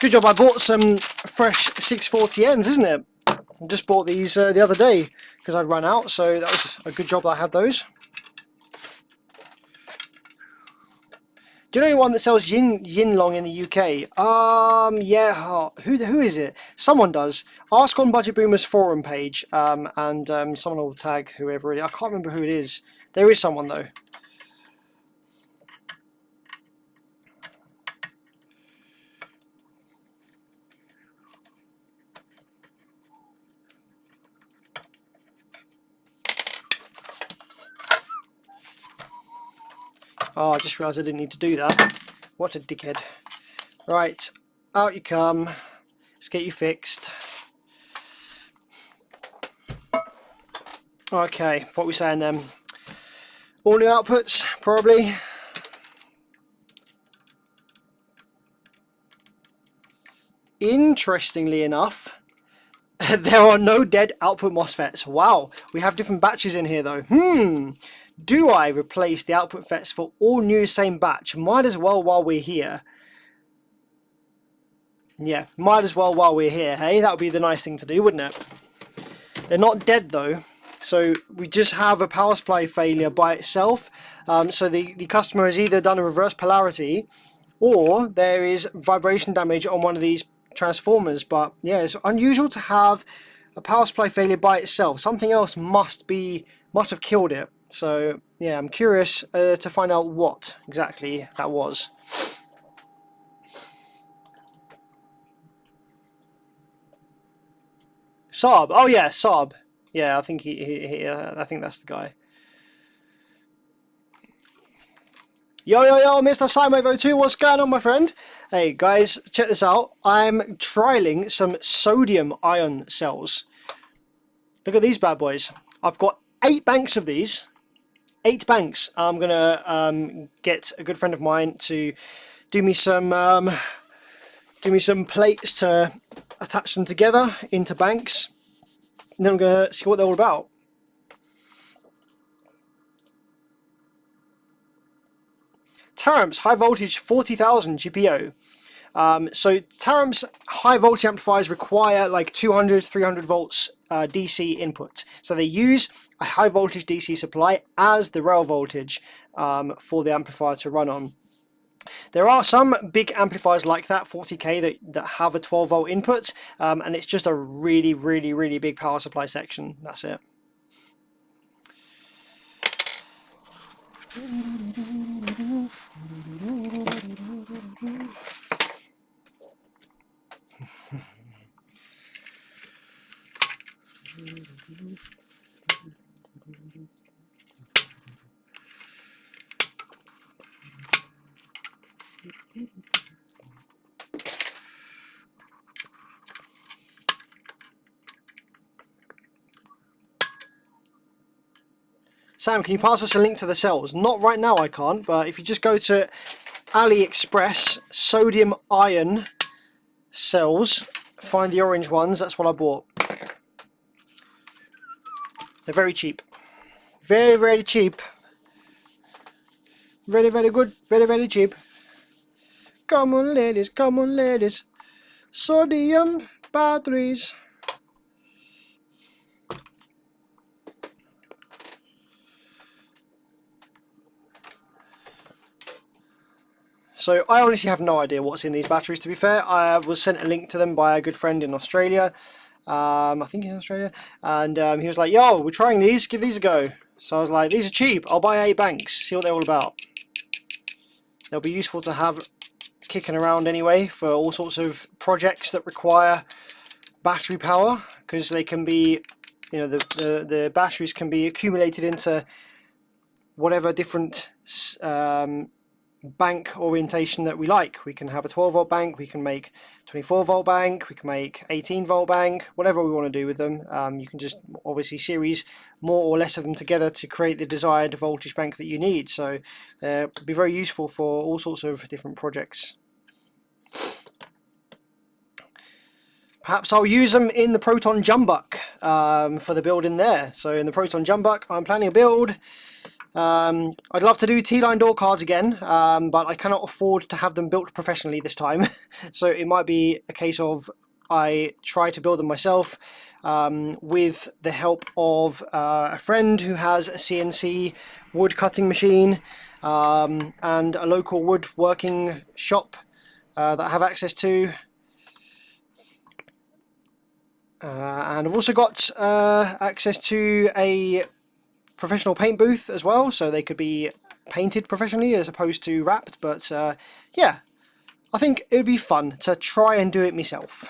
Good job I bought some fresh 640Ns, isn't it? I just bought these the other day because I'd run out, so that was a good job that I had those. Do you know anyone that sells Yinlong in the UK? Yeah, who is it? Someone does. Ask on Budget Boomers forum page, and someone will tag whoever it is. I can't remember who it is. There is someone though. Oh, I just realised I didn't need to do that. What a dickhead. Right, out you come. Let's get you fixed. Okay, what are we saying then? All new outputs, probably. Interestingly enough, there are no dead output MOSFETs. Wow, we have different batches in here though. Do I replace the output FETs for all new same batch? Might as well while we're here. Yeah, might as well while we're here, hey? That would be the nice thing to do, wouldn't it? They're not dead though. So we just have a power supply failure by itself. So the customer has either done a reverse polarity or there is vibration damage on one of these transformers. But yeah, it's unusual to have a power supply failure by itself. Something else must have killed it. So yeah, I'm curious to find out what exactly that was. Saab. Oh yeah, Saab. Yeah, I think I think that's the guy. Yo, Mr. Simo02, what's going on, my friend? Hey, guys, check this out. I'm trialing some sodium ion cells. Look at these bad boys. I've got 8 banks of these. 8 banks. I'm going to get a good friend of mine to do me some plates to attach them together into banks. then I'm going to see what they're all about. Taramps high voltage 40,000 GPO. So Taramps high voltage amplifiers require like 200, 300 volts DC input. So they use a high voltage DC supply as the rail voltage for the amplifier to run on. There are some big amplifiers like that, 40k, that have a 12 volt input, and it's just a really, really, really big power supply section. That's it. Sam, can you pass us a link to the cells? Not right now, I can't, but if you just go to AliExpress, sodium ion cells, find the orange ones, that's what I bought. They're very cheap. Very, very cheap. Very, very good. Very, very cheap. Come on, ladies. Come on, ladies. Sodium batteries. So I honestly have no idea what's in these batteries, to be fair. I was sent a link to them by a good friend in Australia. I think in Australia. And he was like, yo, we're trying these. Give these a go. So I was like, these are cheap. I'll buy 8 banks. See what they're all about. They'll be useful to have kicking around anyway for all sorts of projects that require battery power, because they can be, you know, the batteries can be accumulated into whatever different bank orientation that we like. We can have a 12 volt bank, we can make 24 volt bank, we can make 18 volt bank, whatever we want to do with them. You can just obviously series more or less of them together to create the desired voltage bank that you need. So they'll be very useful for all sorts of different projects. Perhaps I'll use them in the Proton Jumbuck for the build in there. So in the Proton Jumbuck, I'm planning a build. I'd love to do T-line door cards again, but I cannot afford to have them built professionally this time. So it might be a case of I try to build them myself with the help of a friend who has a CNC wood cutting machine and a local woodworking shop that I have access to. And I've also got access to a professional paint booth as well, so they could be painted professionally as opposed to wrapped. But yeah, I think it would be fun to try and do it myself,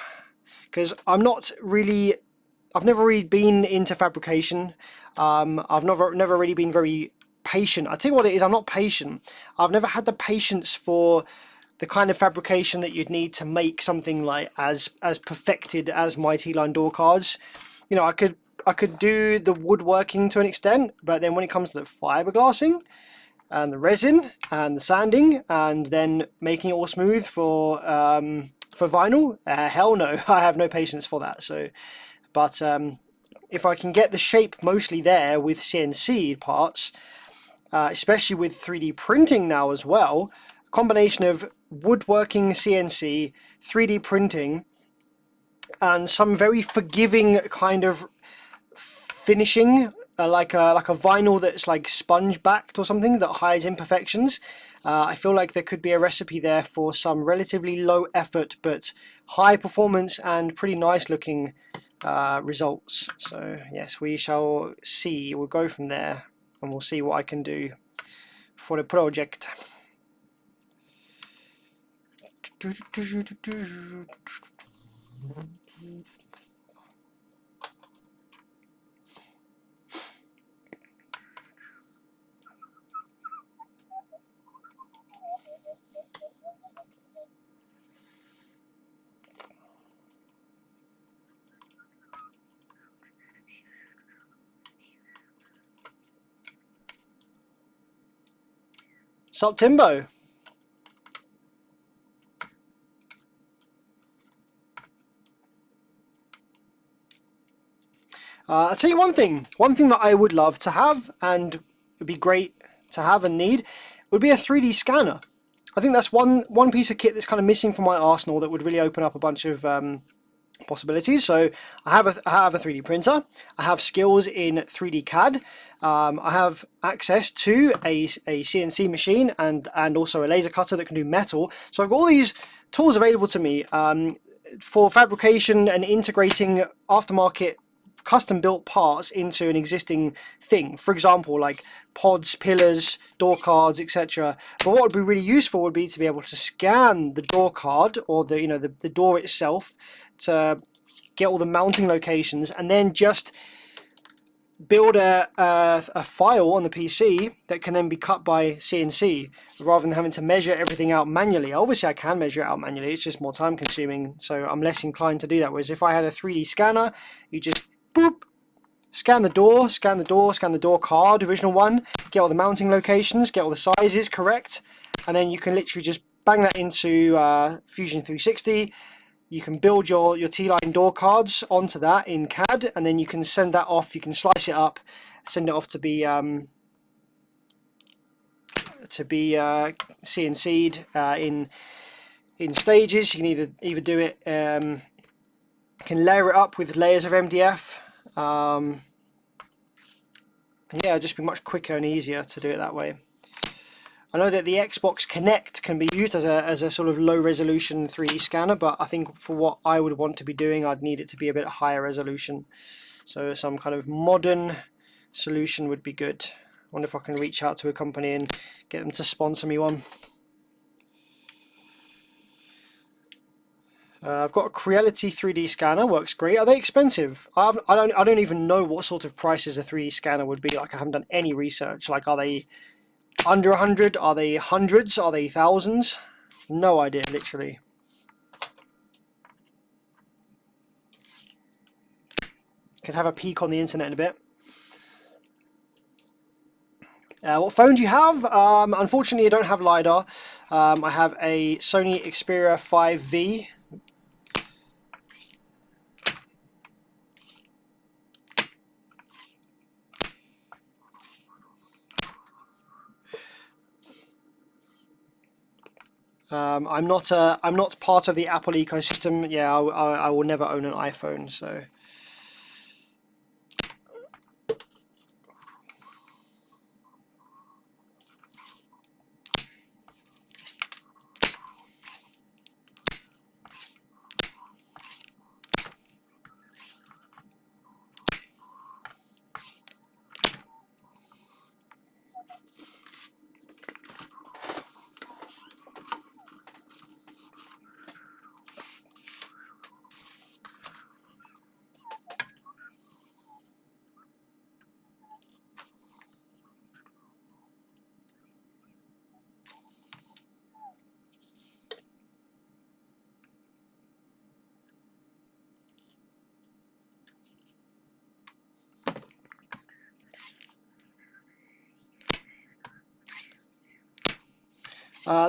because I've never really been into fabrication. I've never really been very patient. I tell you what it is, I'm not patient. I've never had the patience for the kind of fabrication that you'd need to make something like as perfected as my T-line door cards. You know, I could do the woodworking to an extent, but then when it comes to the fiberglassing and the resin and the sanding and then making it all smooth for vinyl, hell no, I have no patience for that. So, but if I can get the shape mostly there with CNC parts, especially with 3D printing now as well, a combination of woodworking, CNC, 3D printing, and some very forgiving kind of finishing, like a vinyl that's like sponge backed or something that hides imperfections. I feel like there could be a recipe there for some relatively low effort but high performance and pretty nice looking results. So yes, we shall see. We'll go from there and we'll see what I can do for the project. Sup, Timbo? I'll tell you one thing that I would love to have and would be great to have and need would be a 3D scanner. I think that's one piece of kit that's kind of missing from my arsenal that would really open up a bunch of possibilities. So I have a 3D printer, I have skills in 3D CAD, I have access to a CNC machine and also a laser cutter that can do metal. So I've got all these tools available to me for fabrication and integrating aftermarket custom built parts into an existing thing. For example, like pods, pillars, door cards, etc. But what would be really useful would be to be able to scan the door card or the door itself to get all the mounting locations, and then just build a file on the PC that can then be cut by CNC rather than having to measure everything out manually. Obviously I can measure it out manually, it's just more time consuming, so I'm less inclined to do that. Whereas if I had a 3D scanner, you just boop, scan the door, scan the door card, original one, get all the mounting locations, get all the sizes correct, and then you can literally just bang that into Fusion 360. You can build your T-line door cards onto that in CAD, and then you can send that off. You can slice it up, send it off to be CNC'd in stages. You can either do it, can layer it up with layers of MDF. And yeah, it'll just be much quicker and easier to do it that way. I know that the Xbox Kinect can be used as a sort of low resolution 3D scanner, but I think for what I would want to be doing, I'd need it to be a bit higher resolution. So some kind of modern solution would be good. I wonder if I can reach out to a company and get them to sponsor me one. I've got a Creality 3D scanner, works great. Are they expensive? I don't even know what sort of prices a 3D scanner would be. Like, I haven't done any research. Like, are they under 100? Are they hundreds? Are they thousands? No idea, literally. Could have a peek on the internet in a bit. What phone do you have? Unfortunately, I don't have LiDAR. I have a Sony Xperia 5V. I'm not part of the Apple ecosystem. Yeah, I will never own an iPhone. So.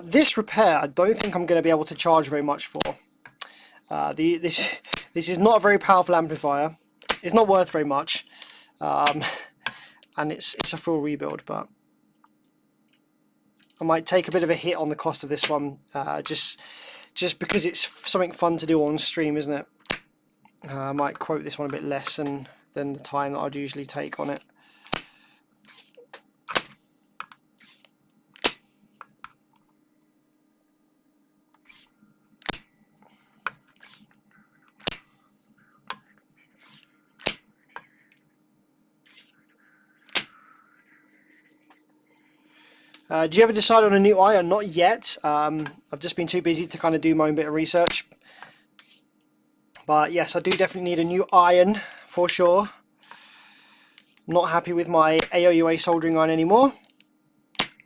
This repair, I don't think I'm going to be able to charge very much for. This is not a very powerful amplifier. It's not worth very much, and it's a full rebuild. But I might take a bit of a hit on the cost of this one, just because it's something fun to do on stream, isn't it? I might quote this one a bit less than the time that I'd usually take on it. Do you ever decide on a new iron? Not yet. I've just been too busy to kind of do my own bit of research. But yes, I do definitely need a new iron for sure. I'm not happy with my AOUA soldering iron anymore.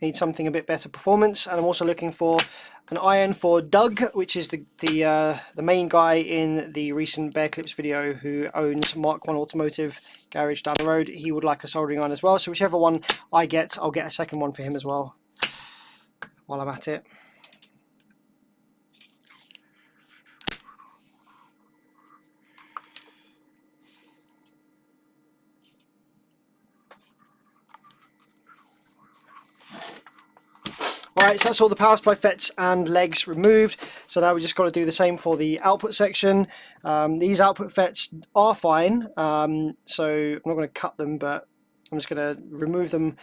Need something a bit better performance, and I'm also looking for an iron for Doug, which is the main guy in the recent Bear Clips video who owns Mark 1 Automotive Garage down the road. He would like a soldering iron as well, so whichever one I get, I'll get a second one for him as well while I'm at it. Alright, so that's all the power supply FETs and legs removed. So now we just got to do the same for the output section. These output FETs are fine, so I'm not going to cut them, but I'm just going to remove them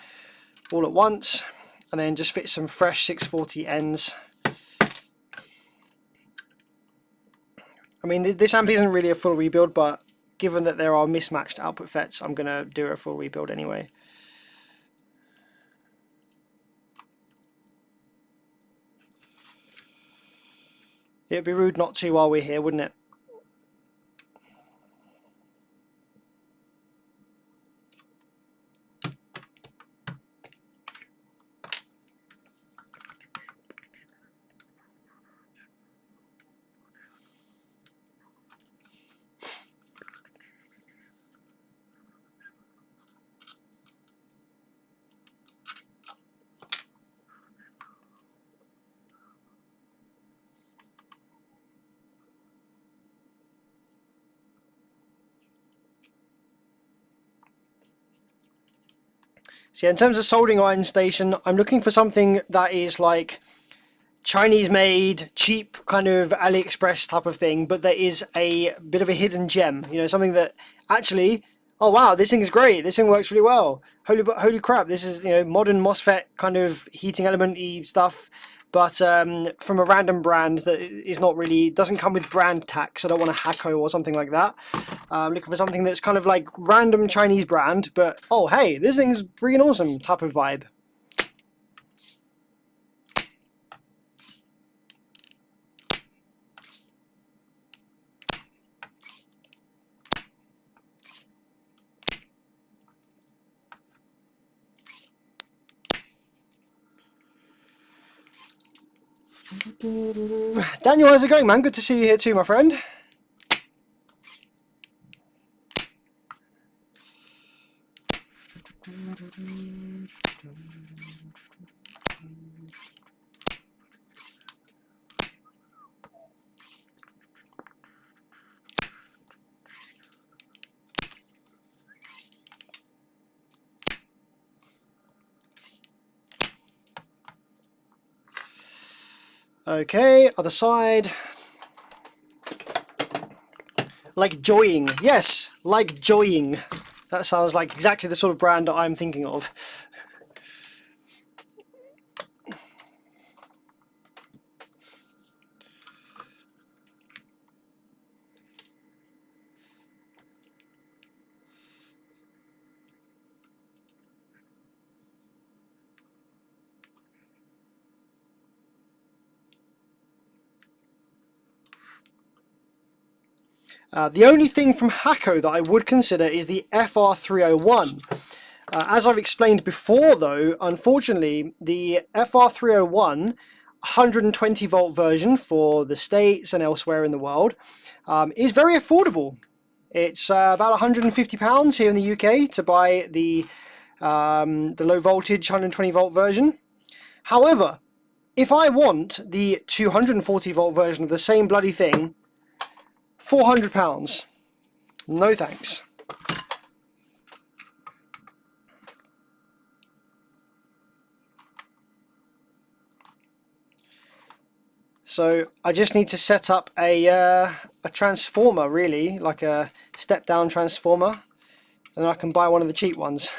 all at once and then just fit some fresh 640 ends. I mean, this amp isn't really a full rebuild, but given that there are mismatched output FETs, I'm going to do a full rebuild anyway. It'd be rude not to while we're here, wouldn't it? So yeah, in terms of soldering iron station, I'm looking for something that is like Chinese made, cheap, kind of AliExpress type of thing, but there is a bit of a hidden gem, you know, something that actually, oh wow, this thing is great, this thing works really well, holy crap, this is, you know, modern MOSFET kind of heating element-y stuff, but from a random brand that is not really, doesn't come with brand tax. I don't want a Hacko or something like that. I'm looking for something that's kind of like random Chinese brand, but oh hey, this thing's freaking awesome type of vibe. Daniel, how's it going, man? Good to see you here too, my friend. Okay, other side. Like joying. Yes, like joying. That sounds like exactly the sort of brand that I'm thinking of. The only thing from Hacko that I would consider is the FR301. As I've explained before though, unfortunately, the FR301 120 volt version for the States and elsewhere in the world is very affordable. It's about £150 here in the UK to buy the low voltage 120 volt version. However, if I want the 240 volt version of the same bloody thing, £400. No thanks. So I just need to set up a transformer, really, like a step down transformer, and I can buy one of the cheap ones.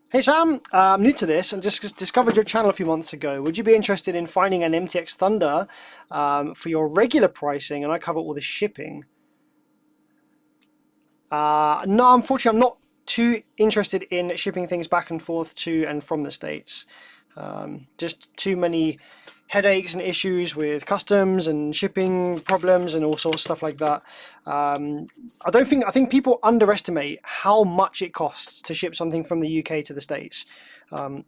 Hey Sam, I'm new to this and just discovered your channel a few months ago. Would you be interested in finding an MTX Thunder for your regular pricing, and I cover all the shipping? No, unfortunately I'm not too interested in shipping things back and forth to and from the States. Just too many headaches and issues with customs and shipping problems and all sorts of stuff like that. I think people underestimate how much it costs to ship something from the UK to the States.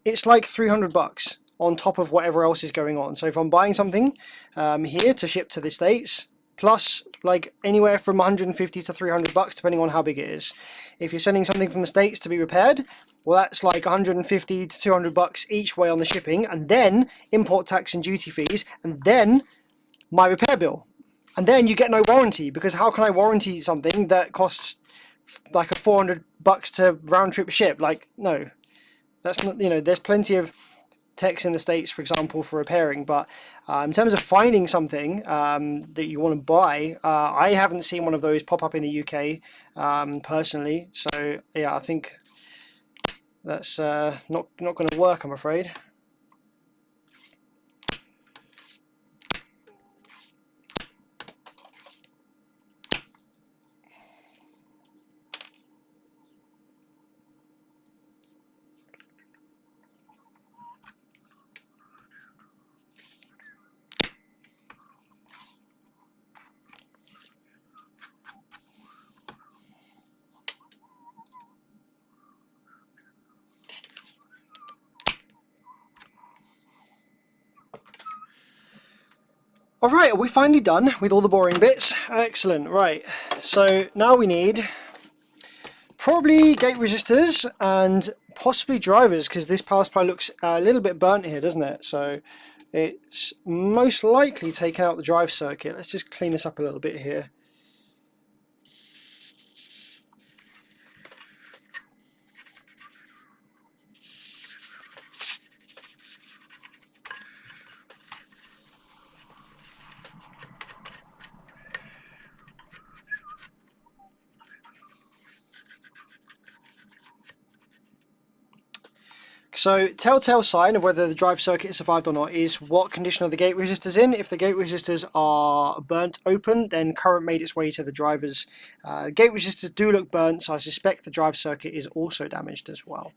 It's like $300 on top of whatever else is going on. So if I'm buying something here to ship to the States, plus like anywhere from 150 to $300 depending on how big it is. If you're sending something from the States to be repaired, well, that's like 150 to $200 each way on the shipping, and then import tax and duty fees, and then my repair bill, and then you get no warranty, because how can I warranty something that costs like a $400 to round trip ship? Like, no, that's not, you know, there's plenty of techs in the States, for example, for repairing, but in terms of finding something that you want to buy, I haven't seen one of those pop up in the UK personally. So yeah, I think that's not going to work, I'm afraid. Alright, are we finally done with all the boring bits? Excellent, right. So now we need probably gate resistors and possibly drivers, because this power supply looks a little bit burnt here, doesn't it? So it's most likely taken out the drive circuit. Let's just clean this up a little bit here. So telltale sign of whether the drive circuit has survived or not is what condition are the gate resistors in. If the gate resistors are burnt open, then current made its way to the drivers. Gate resistors do look burnt, so I suspect the drive circuit is also damaged as well.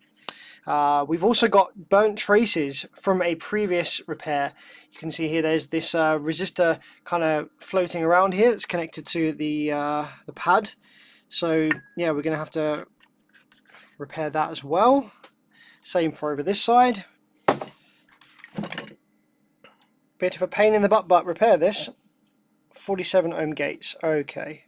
We've also got burnt traces from a previous repair. You can see here there's this resistor kind of floating around here that's connected to the pad. So yeah, we're going to have to repair that as well. Same for over this side. Bit of a pain in the butt, but repair this. 47 ohm gates. Okay.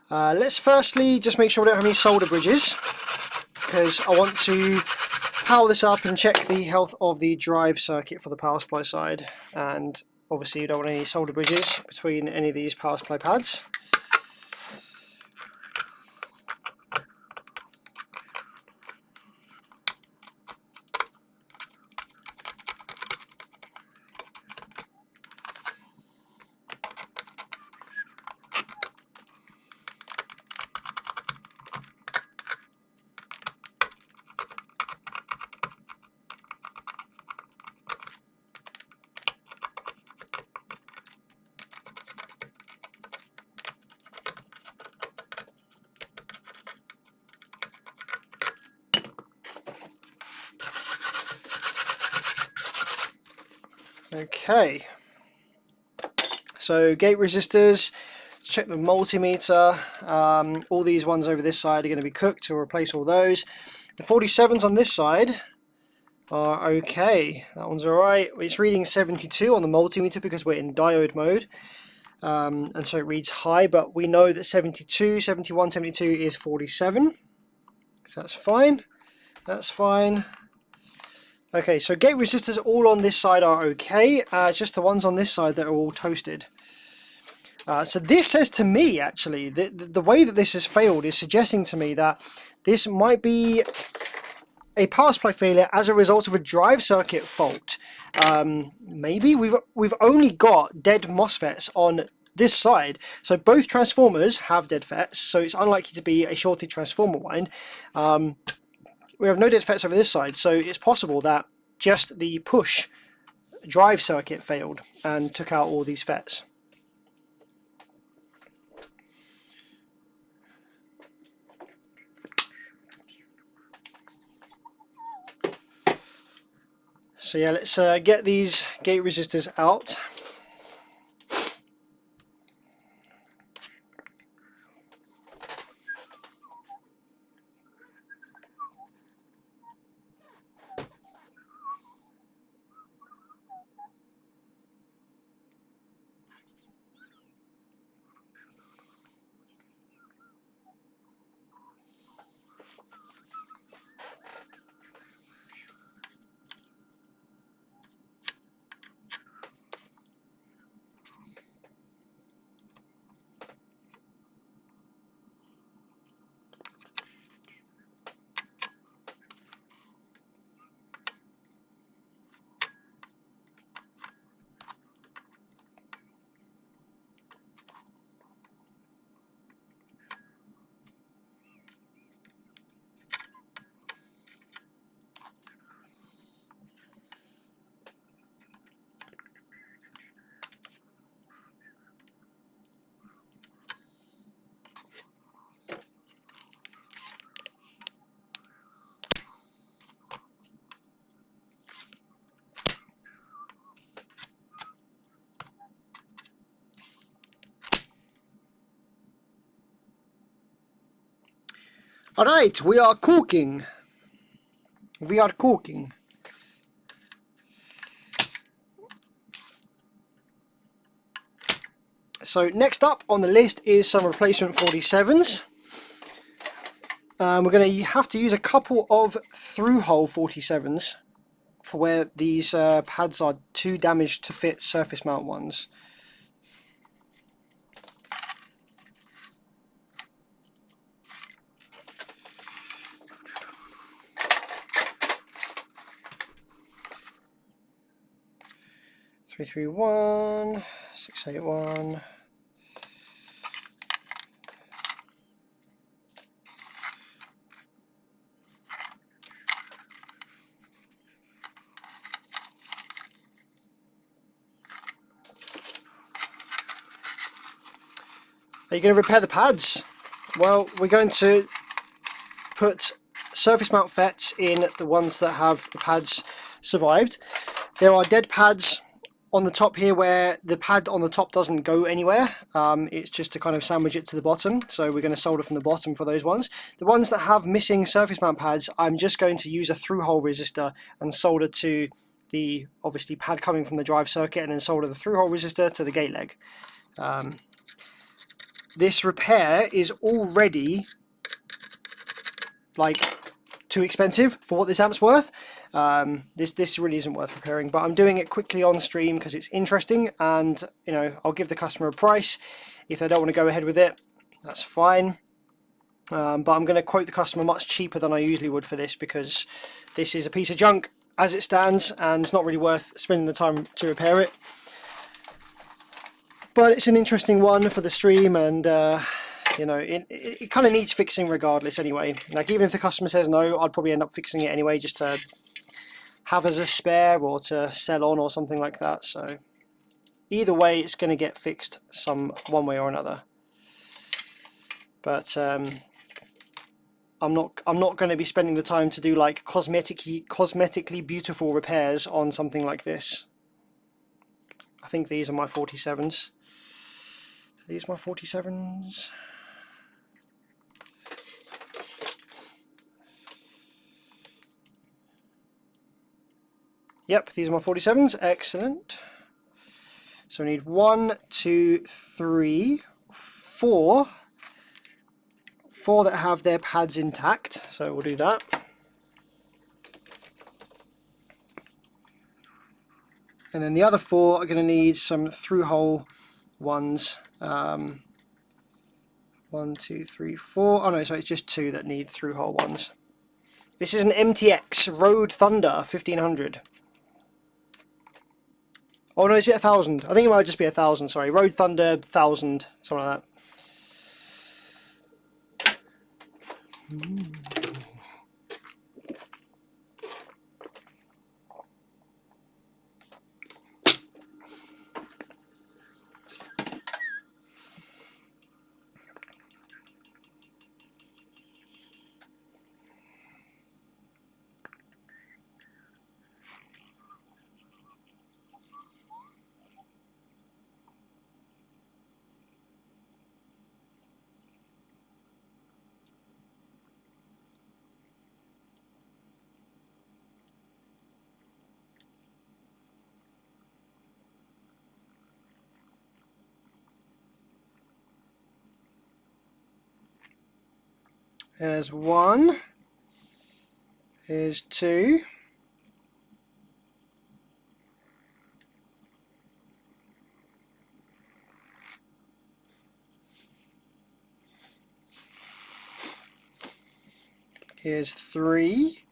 Let's firstly just make sure we don't have any solder bridges, because I want to power this up and check the health of the drive circuit for the power supply side. And obviously you don't want any solder bridges between any of these power supply pads. Okay, so gate resistors, check the multimeter. All these ones over this side are going to be cooked, so we'll replace all those. The 47s on this side are okay, that one's alright. It's reading 72 on the multimeter because we're in diode mode, and so it reads high, but we know that 72, 71, 72 is 47, so that's fine, that's fine. Okay, so gate resistors all on this side are okay, just the ones on this side that are all toasted. So this says to me, actually, the way that this has failed is suggesting to me that this might be a power supply failure as a result of a drive circuit fault. Maybe we've only got dead MOSFETs on this side, so both transformers have dead FETs, so it's unlikely to be a shorted transformer wind. We have no dead FETs over this side, so it's possible that just the push drive circuit failed and took out all these FETs. So yeah, let's get these gate resistors out. Alright, we are cooking. We are cooking. So next up on the list is some replacement 47s. We're going to have to use a couple of through-hole 47s for where these pads are too damaged to fit surface mount ones. Three, 3, 1, 6, 8, 1. Are you going to repair the pads? Well, we're going to put surface mount FETs in the ones that have the pads survived. There are dead pads on the top here where the pad on the top doesn't go anywhere. It's just to kind of sandwich it to the bottom, so we're going to solder from the bottom for those ones. The ones that have missing surface mount pads, I'm just going to use a through-hole resistor and solder to the obviously pad coming from the drive circuit, and then solder the through-hole resistor to the gate leg. This repair is already like too expensive for what this amp's worth. This really isn't worth repairing, but I'm doing it quickly on stream because it's interesting, and you know, I'll give the customer a price. If they don't want to go ahead with it, that's fine. But I'm going to quote the customer much cheaper than I usually would for this, because this is a piece of junk as it stands and it's not really worth spending the time to repair it. But it's an interesting one for the stream, and you know, it kind of needs fixing regardless anyway. Like, even if the customer says no, I'd probably end up fixing it anyway, just to have as a spare or to sell on or something like that. So either way, it's going to get fixed one way or another. But I'm not going to be spending the time to do like cosmetically beautiful repairs on something like this. I think these are my 47s. Are these my 47s? Yep, these are my 47s. Excellent. So we need 1, 2, 3, 4. 4 that have their pads intact. So we'll do that. And then the other 4 are going to need some through-hole ones. 1, 2, 3, 4. Oh no, so it's just 2 that need through-hole ones. This is an MTX Road Thunder 1500. Oh no, is it 1000? I think it might just be 1000, sorry. Road Thunder 1000, something like that. There's 1. Here's 2. Here's 3.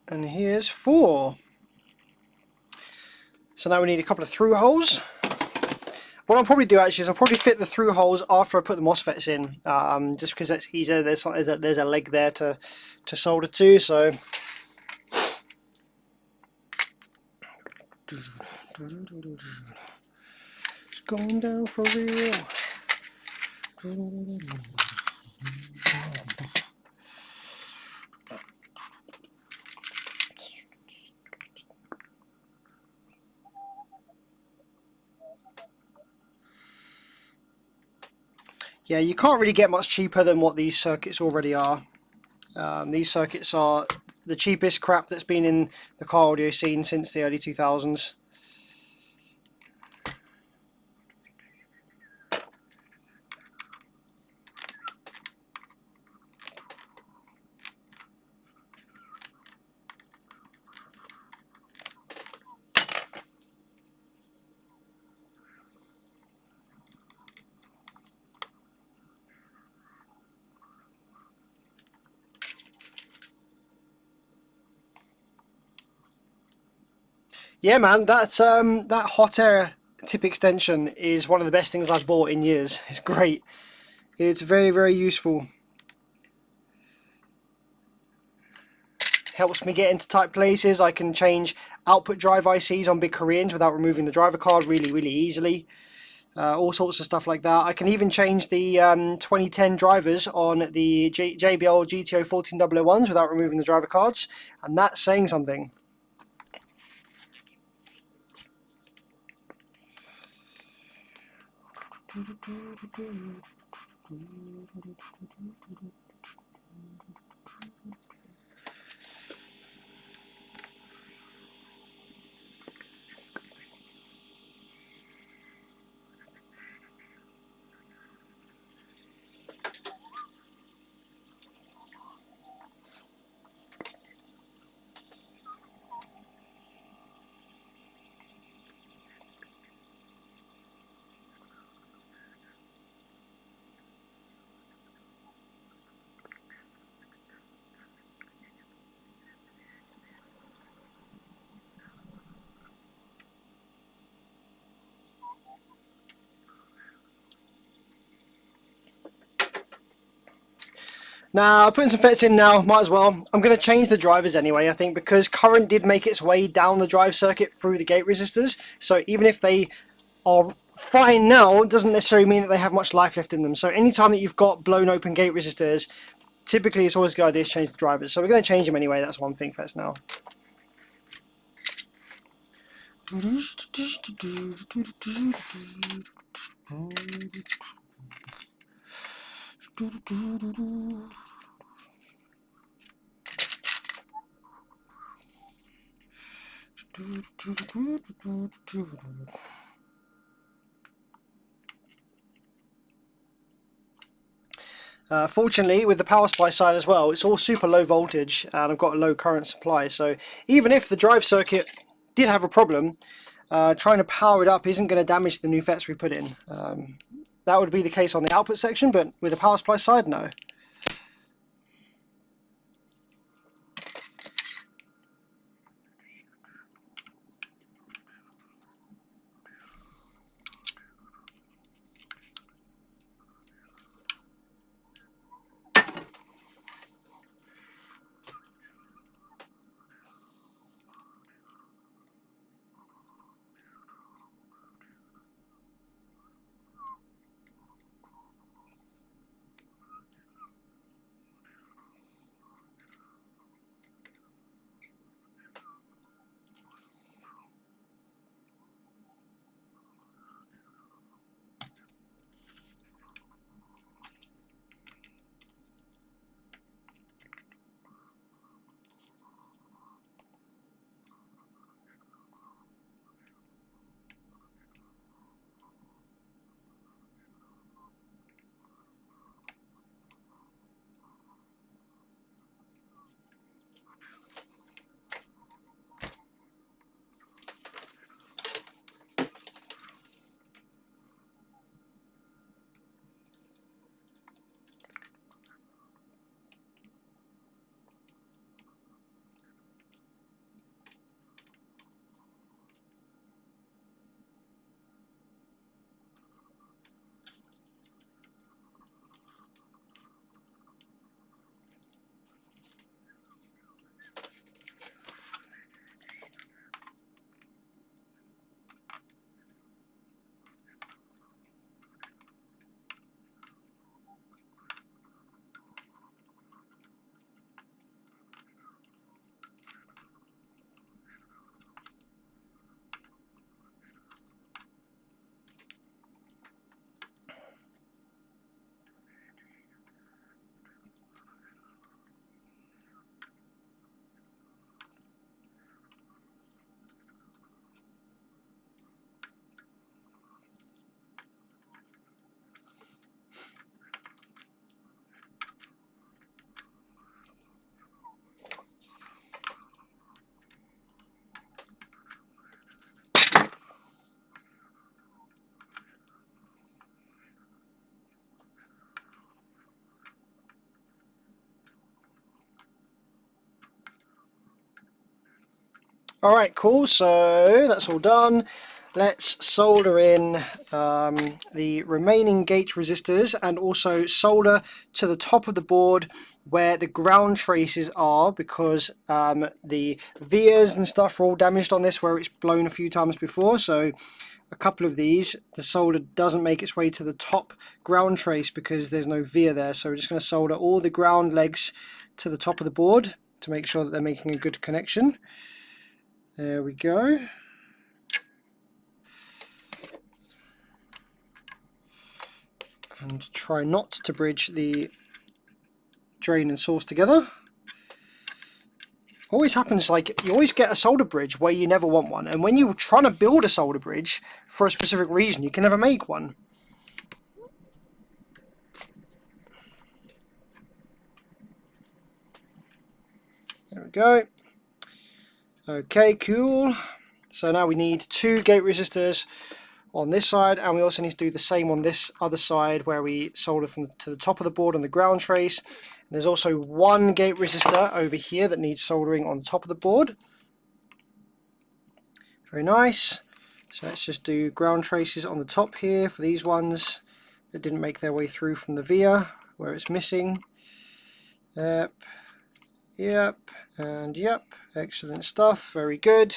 And here's 4. So now we need a couple of through holes. What I'll probably do actually is I'll probably fit the through holes after I put the MOSFETs in, just because that's easier. There's a leg there to solder to. So it's going down for real. Yeah, you can't really get much cheaper than what these circuits already are. These circuits are the cheapest crap that's been in the car audio scene since the early 2000s. Yeah, man, that hot air tip extension is one of the best things I've bought in years. It's great. It's very, very useful. Helps me get into tight places. I can change output drive ICs on big Koreans without removing the driver card really, really easily. All sorts of stuff like that. I can even change the 2010 drivers on the JBL GTO 14001s without removing the driver cards, and that's saying something. Now, putting some FETs in now, might as well. I'm going to change the drivers anyway, I think, because current did make its way down the drive circuit through the gate resistors. So even if they are fine now, it doesn't necessarily mean that they have much life left in them. So anytime that you've got blown open gate resistors, typically it's always a good idea to change the drivers. So we're going to change them anyway, that's one thing FETs now. Fortunately, with the power supply side as well, it's all super low voltage and I've got a low current supply. So even if the drive circuit did have a problem, trying to power it up isn't going to damage the new FETs we put in. That would be the case on the output section, but with the power supply side, no. Alright, cool, so that's all done. Let's solder in the remaining gate resistors and also solder to the top of the board where the ground traces are, because the vias and stuff are all damaged on this where it's blown a few times before. So a couple of these, the solder doesn't make its way to the top ground trace because there's no via there. So we're just going to solder all the ground legs to the top of the board to make sure that they're making a good connection. There we go. And try not to bridge the drain and source together. Always happens, like, you always get a solder bridge where you never want one, and when you're trying to build a solder bridge for a specific reason, you can never make one. There we go. Okay, cool. So now we need 2 gate resistors on this side, and we also need to do the same on this other side where we solder to the top of the board on the ground trace. And there's also 1 gate resistor over here that needs soldering on the top of the board. Very nice. So let's just do ground traces on the top here for these ones that didn't make their way through from the via where it's missing. Yep, yep, and yep. Excellent stuff. Very good.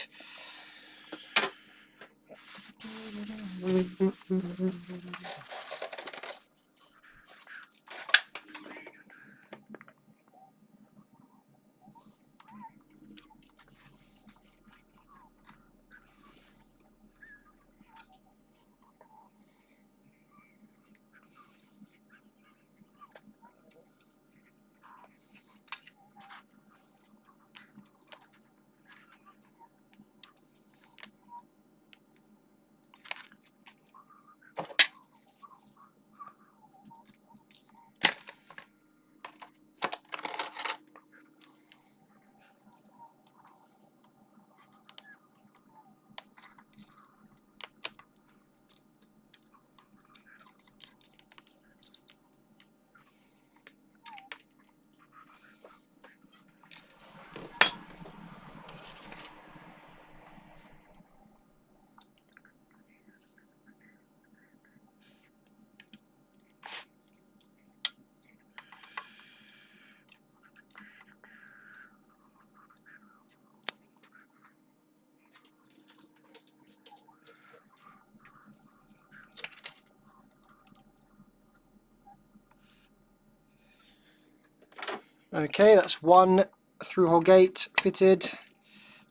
Okay, that's 1 through-hole gate fitted.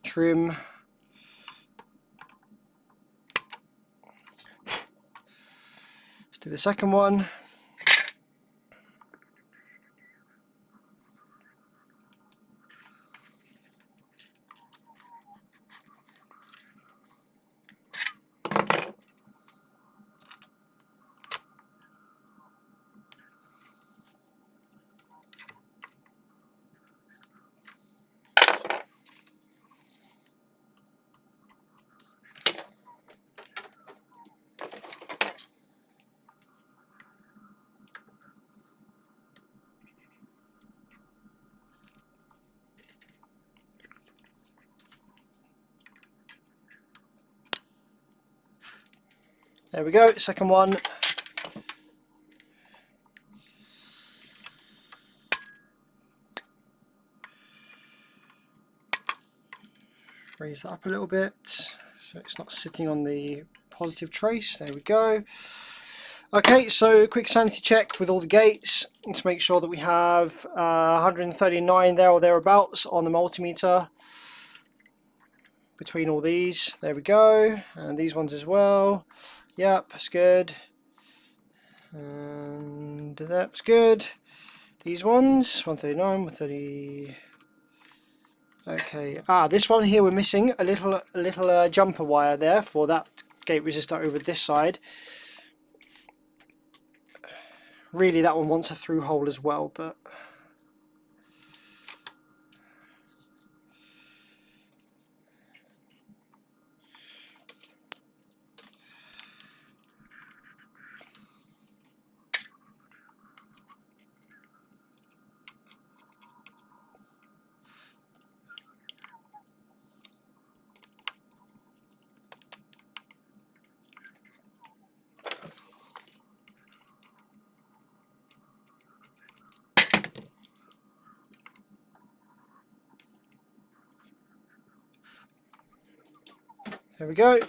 Trim. Let's do the second one. There we go, second one. Raise that up a little bit so it's not sitting on the positive trace. There we go. Okay, so quick sanity check with all the gates. Let's make sure that we have 139 there or thereabouts on the multimeter between all these. There we go, and these ones as well. Yep, that's good. And that's good. These ones, 139, 130. Okay. This one here we're missing a little jumper wire there for that gate resistor over this side. Really, that one wants a through hole as well, but There we go.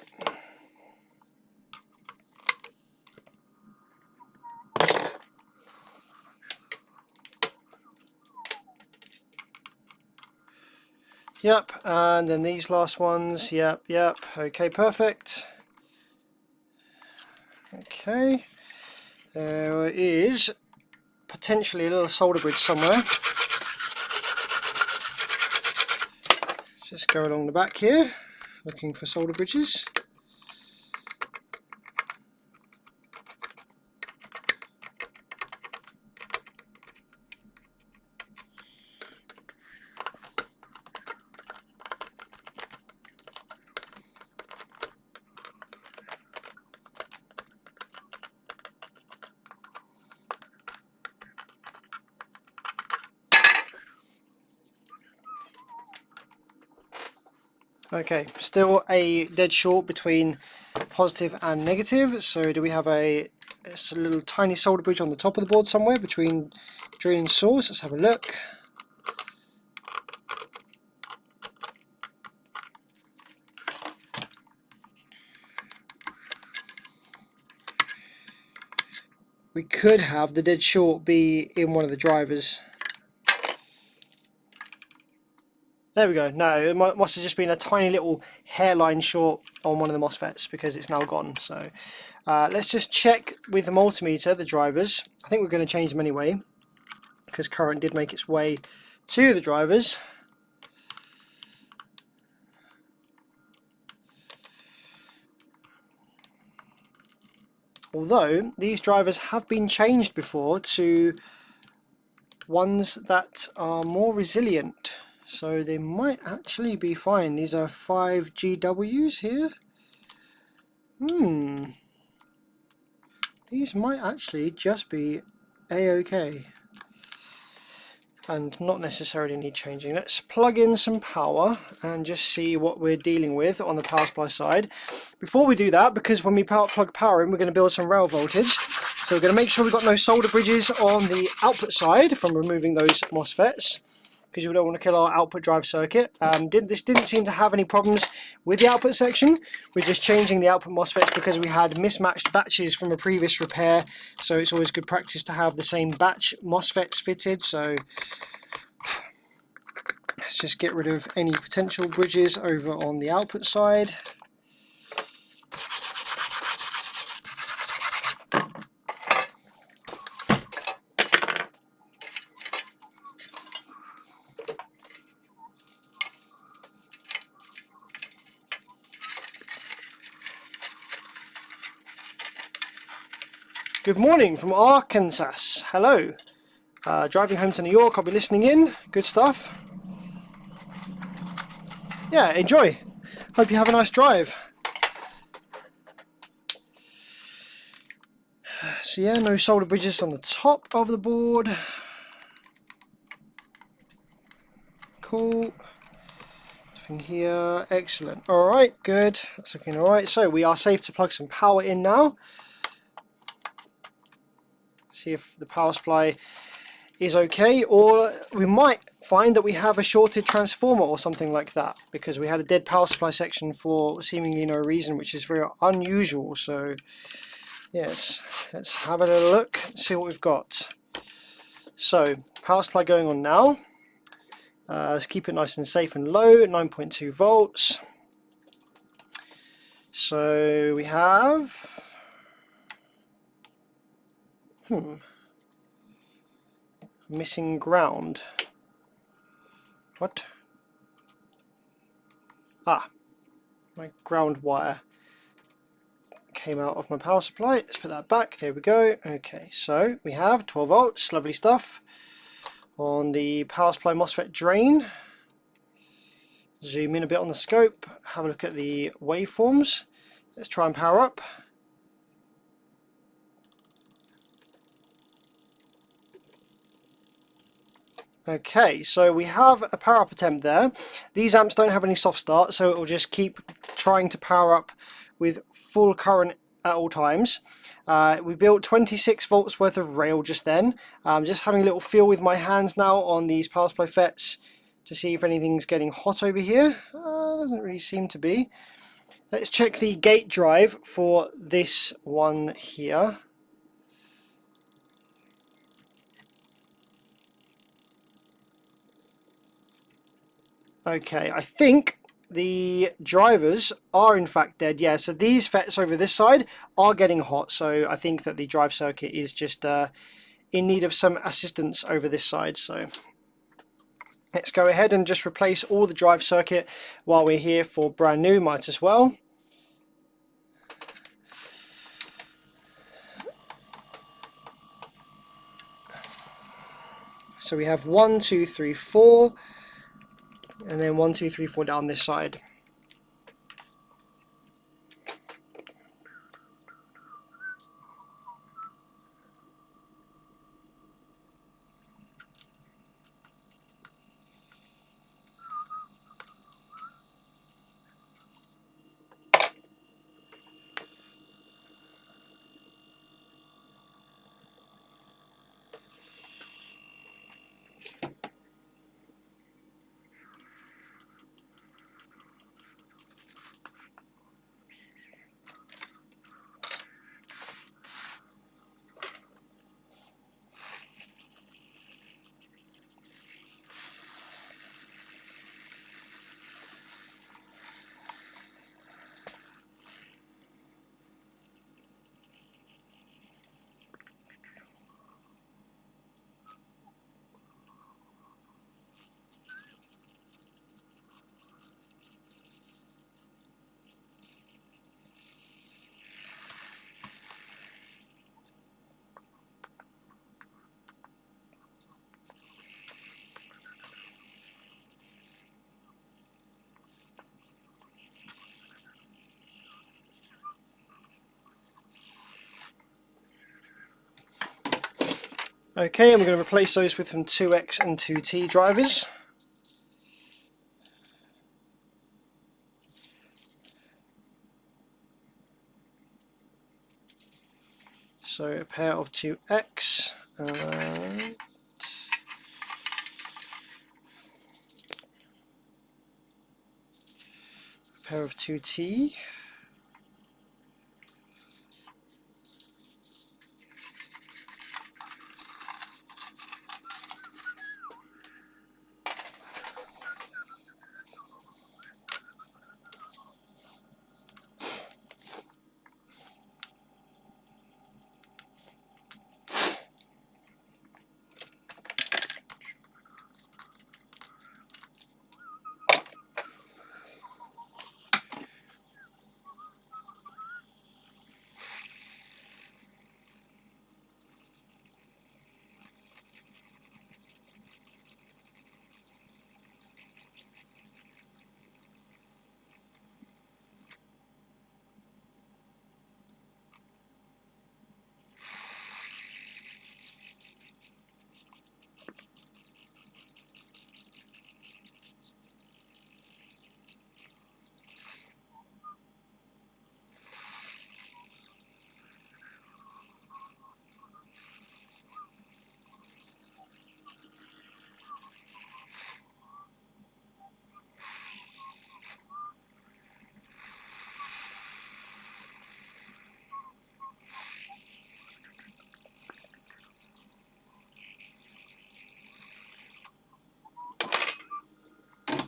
Yep, and then these last ones, yep, okay, perfect. Okay, there is potentially a little solder bridge somewhere. Let's just go along the back here, looking for solder bridges. Okay, still a dead short between positive and negative. So do we have a little tiny solder bridge on the top of the board somewhere between drain and source? Let's have a look. We could have the dead short be in one of the drivers. There we go. No, it must have just been a tiny little hairline short on one of the MOSFETs because it's now gone. So let's just check with the multimeter, the drivers. I think we're going to change them anyway because current did make its way to the drivers. Although these drivers have been changed before to ones that are more resilient. So they might actually be fine. These are 5 GWs here. These might actually just be A-OK. And not necessarily need changing. Let's plug in some power and just see what we're dealing with on the power supply side. Before we do that, because when we plug power in, we're going to build some rail voltage. So we're going to make sure we've got no solder bridges on the output side from removing those MOSFETs, because we don't want to kill our output drive circuit. This didn't seem to have any problems with the output section. We're just changing the output MOSFETs because we had mismatched batches from a previous repair, so it's always good practice to have the same batch MOSFETs fitted. So let's just get rid of any potential bridges over on the output side. Good morning from Arkansas. Hello. Driving home to New York, I'll be listening in. Good stuff. Yeah, enjoy. Hope you have a nice drive. So yeah, no solder bridges on the top of the board. Cool. Nothing here. Excellent. Alright, good. That's looking alright. So we are safe to plug some power in now. See if the power supply is okay, or we might find that we have a shorted transformer or something like that, because we had a dead power supply section for seemingly no reason, which is very unusual. So yes, let's have a little look and see what we've got. So power supply going on now. Let's keep it nice and safe and low, 9.2 volts. So we have missing ground. What? Ah, my ground wire came out of my power supply. Let's put that back. There we go. Okay, so we have 12 volts, lovely stuff, on the power supply MOSFET drain. Zoom in a bit on the scope, have a look at the waveforms. Let's try and power up. Okay, so we have a power up attempt there. These amps don't have any soft start, so it will just keep trying to power up with full current at all times. We built 26 volts worth of rail just then. Just having a little feel with my hands now on these power supply FETs to see if anything's getting hot over here. Doesn't really seem to be. Let's check the gate drive for this one here. Okay, I think the drivers are in fact dead. Yeah, so these FETs over this side are getting hot, so I think that the drive circuit is just in need of some assistance over this side. So let's go ahead and just replace all the drive circuit while we're here for brand new, might as well. So we have 1, 2, 3, 4, and then 1, 2, 3, 4 down this side. Okay, and we're going to replace those with some 2X and 2T drivers. So a pair of 2X and a pair of 2T.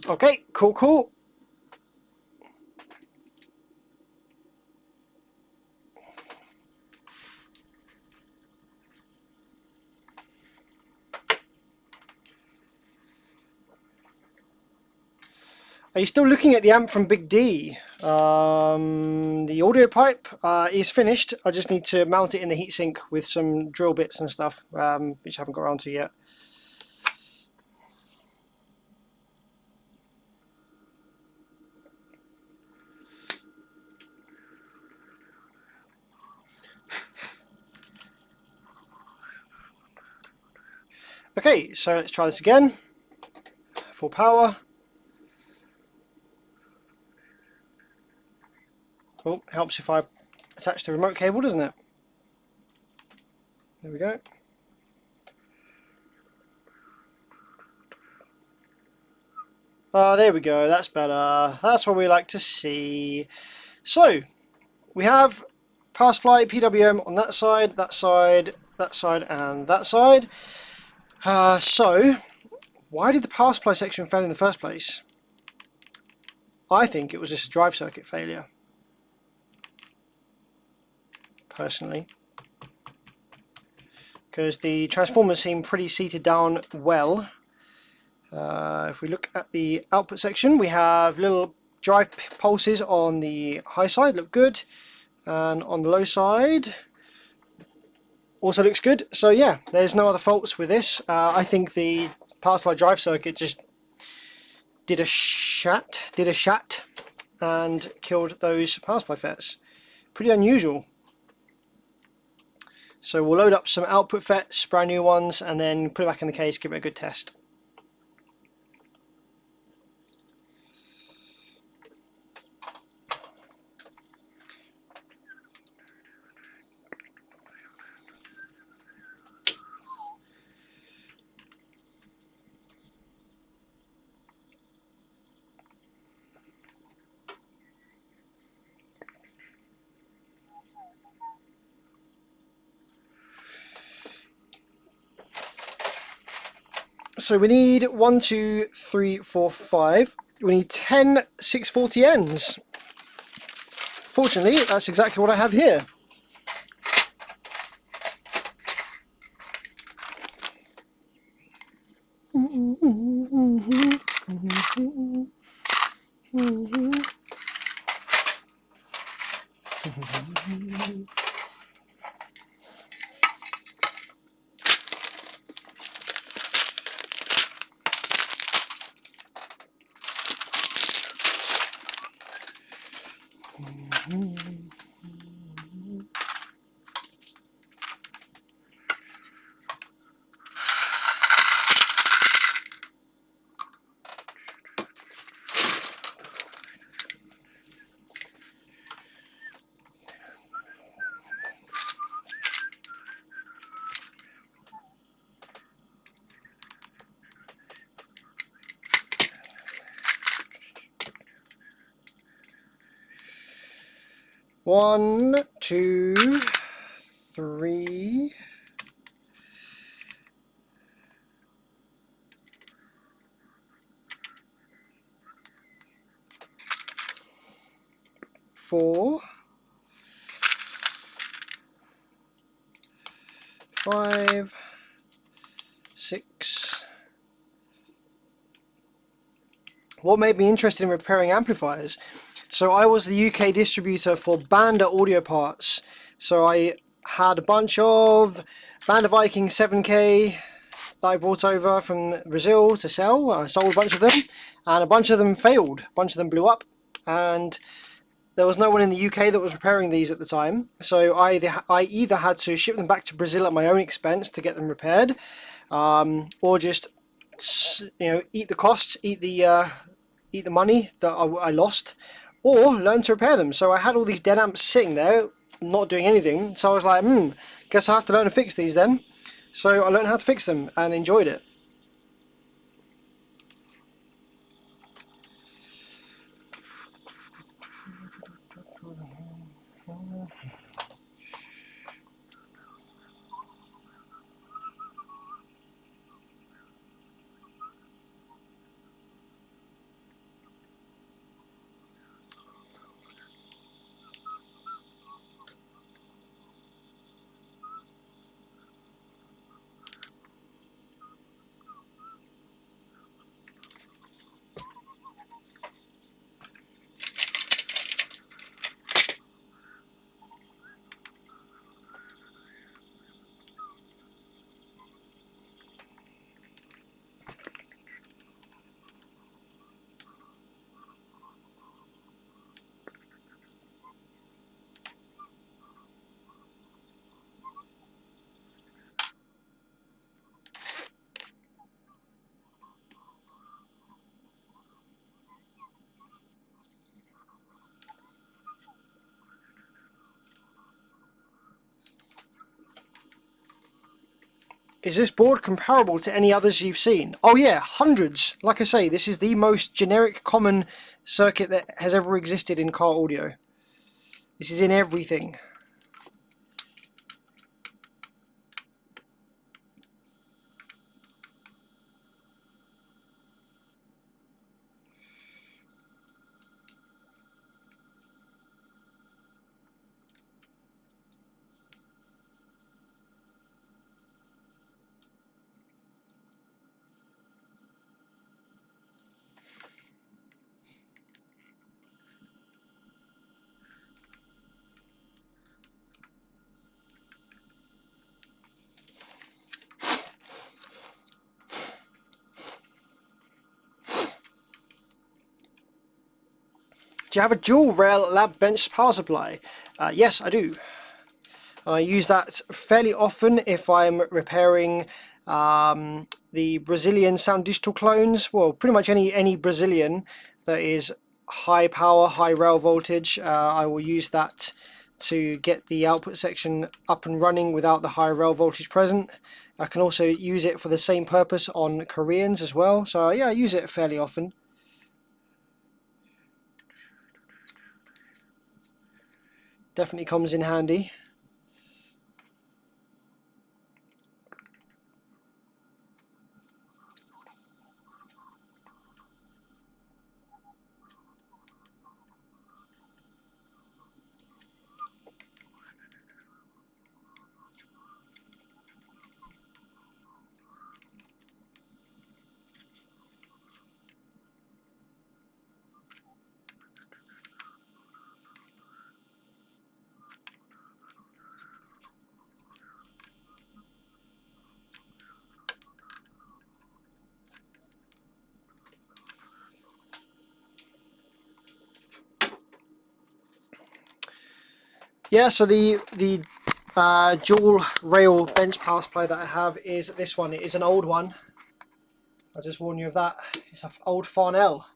Okay, cool. Are you still looking at the amp from Big D? The audio pipe is finished. I just need to mount it in the heatsink with some drill bits and stuff, which I haven't got around to yet. Okay, so let's try this again. Full power. Oh, helps if I attach the remote cable, doesn't it? There we go. There we go, that's better. That's what we like to see. So we have power supply, PWM on that side, that side, that side, and that side. So why did the power supply section fail in the first place? I think it was just a drive circuit failure, personally, because the transformers seem pretty seated down well. If we look at the output section, we have little drive pulses on the high side, look good, and on the low side also looks good. So yeah, there's no other faults with this. I think the power supply drive circuit just did a shat and killed those power supply FETs. Pretty unusual. So we'll load up some output FETs, brand new ones, and then put it back in the case, give it a good test. So we need 1, 2, 3, 4, 5. We need 10 640Ns. Fortunately, that's exactly what I have here. One, 2, 3. 4, 5, 6. What made me interested in repairing amplifiers? So I was the UK distributor for Banda audio parts. So I had a bunch of Banda Viking 7K that I brought over from Brazil to sell. I sold a bunch of them, and a bunch of them failed. A bunch of them blew up, and there was no one in the UK that was repairing these at the time. So I either had to ship them back to Brazil at my own expense to get them repaired, or just, you know, eat the costs, eat the money that I lost, or learn to repair them. So I had all these dead amps sitting there, not doing anything. So I was like, guess I have to learn to fix these then. So I learned how to fix them and enjoyed it. Is this board comparable to any others you've seen? Oh yeah, hundreds. Like I say, this is the most generic common circuit that has ever existed in car audio. This is in everything. Do you have a dual rail lab bench power supply? Yes, I do. I use that fairly often if I'm repairing the Brazilian sound digital clones. Well, pretty much any Brazilian that is high power, high rail voltage. I will use that to get the output section up and running without the high rail voltage present. I can also use it for the same purpose on Koreans as well. So yeah, I use it fairly often. Definitely comes in handy. Yeah, so the dual rail bench power supply that I have is this one. It is an old one. I'll just warn you of that. It's an old Farnell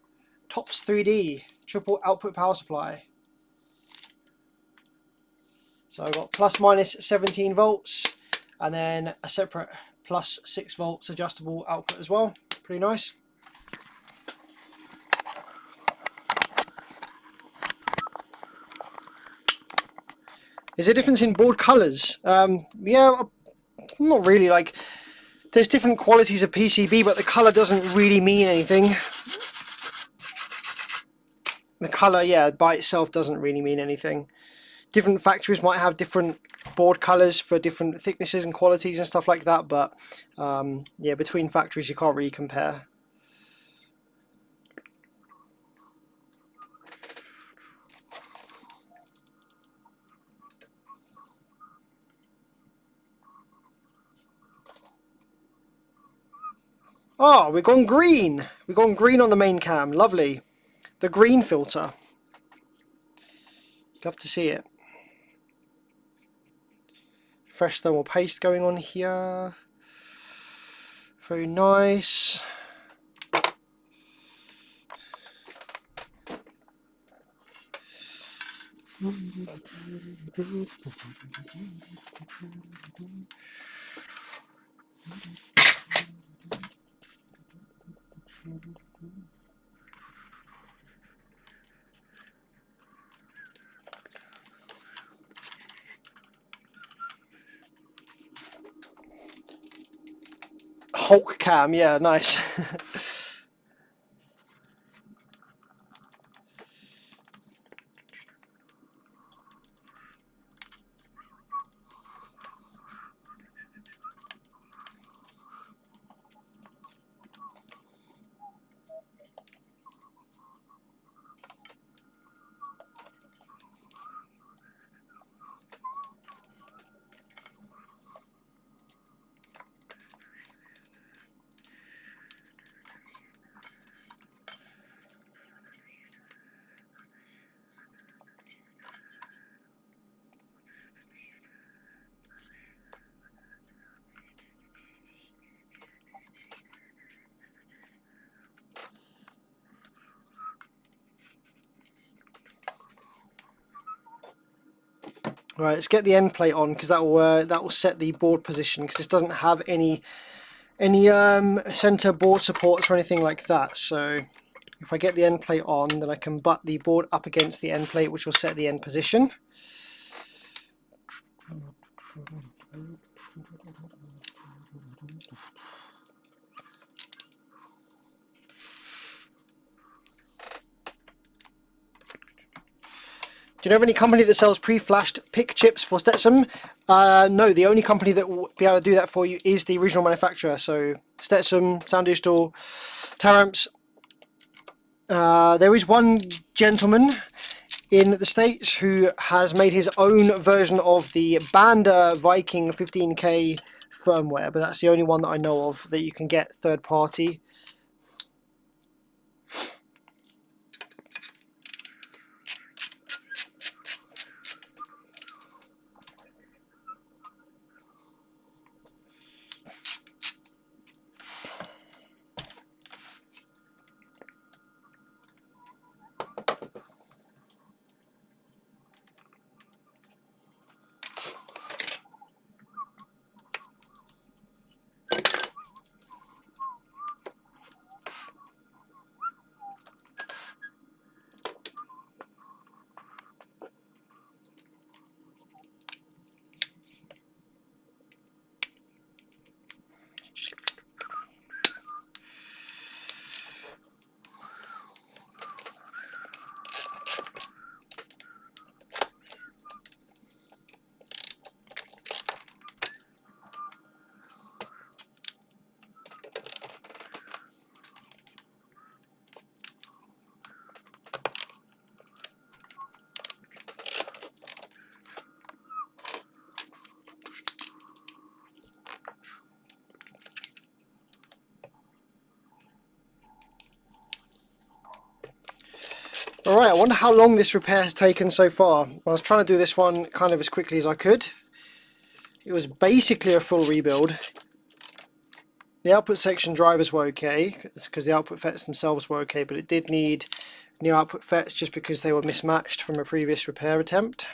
Tops 3D triple output power supply. So I've got plus minus 17 volts and then a separate plus 6 volts adjustable output as well. Pretty nice. Is there a difference in board colours? Yeah, not really. Like, there's different qualities of PCB, but the colour doesn't really mean anything. The colour, yeah, by itself doesn't really mean anything. Different factories might have different board colours for different thicknesses and qualities and stuff like that, but yeah, between factories you can't really compare. Oh, we've gone green. We've gone green on the main cam. Lovely. The green filter. Love to see it. Fresh thermal paste going on here. Very nice. Hulk cam, yeah, nice. Right, let's get the end plate on because that will set the board position, because this doesn't have any center board supports or anything like that. So if I get the end plate on, then I can butt the board up against the end plate, which will set the end position. Do you know of any company that sells pre-flashed PIC chips for Stetson? No, the only company that will be able to do that for you is the original manufacturer. So Stetson, Sound Digital, Taramps. There is one gentleman in the States who has made his own version of the Bander Viking 15K firmware, but that's the only one that I know of that you can get third party. Alright, I wonder how long this repair has taken so far. I was trying to do this one kind of as quickly as I could. It was basically a full rebuild. The output section drivers were okay, because the output FETs themselves were okay, but it did need new output FETs just because they were mismatched from a previous repair attempt.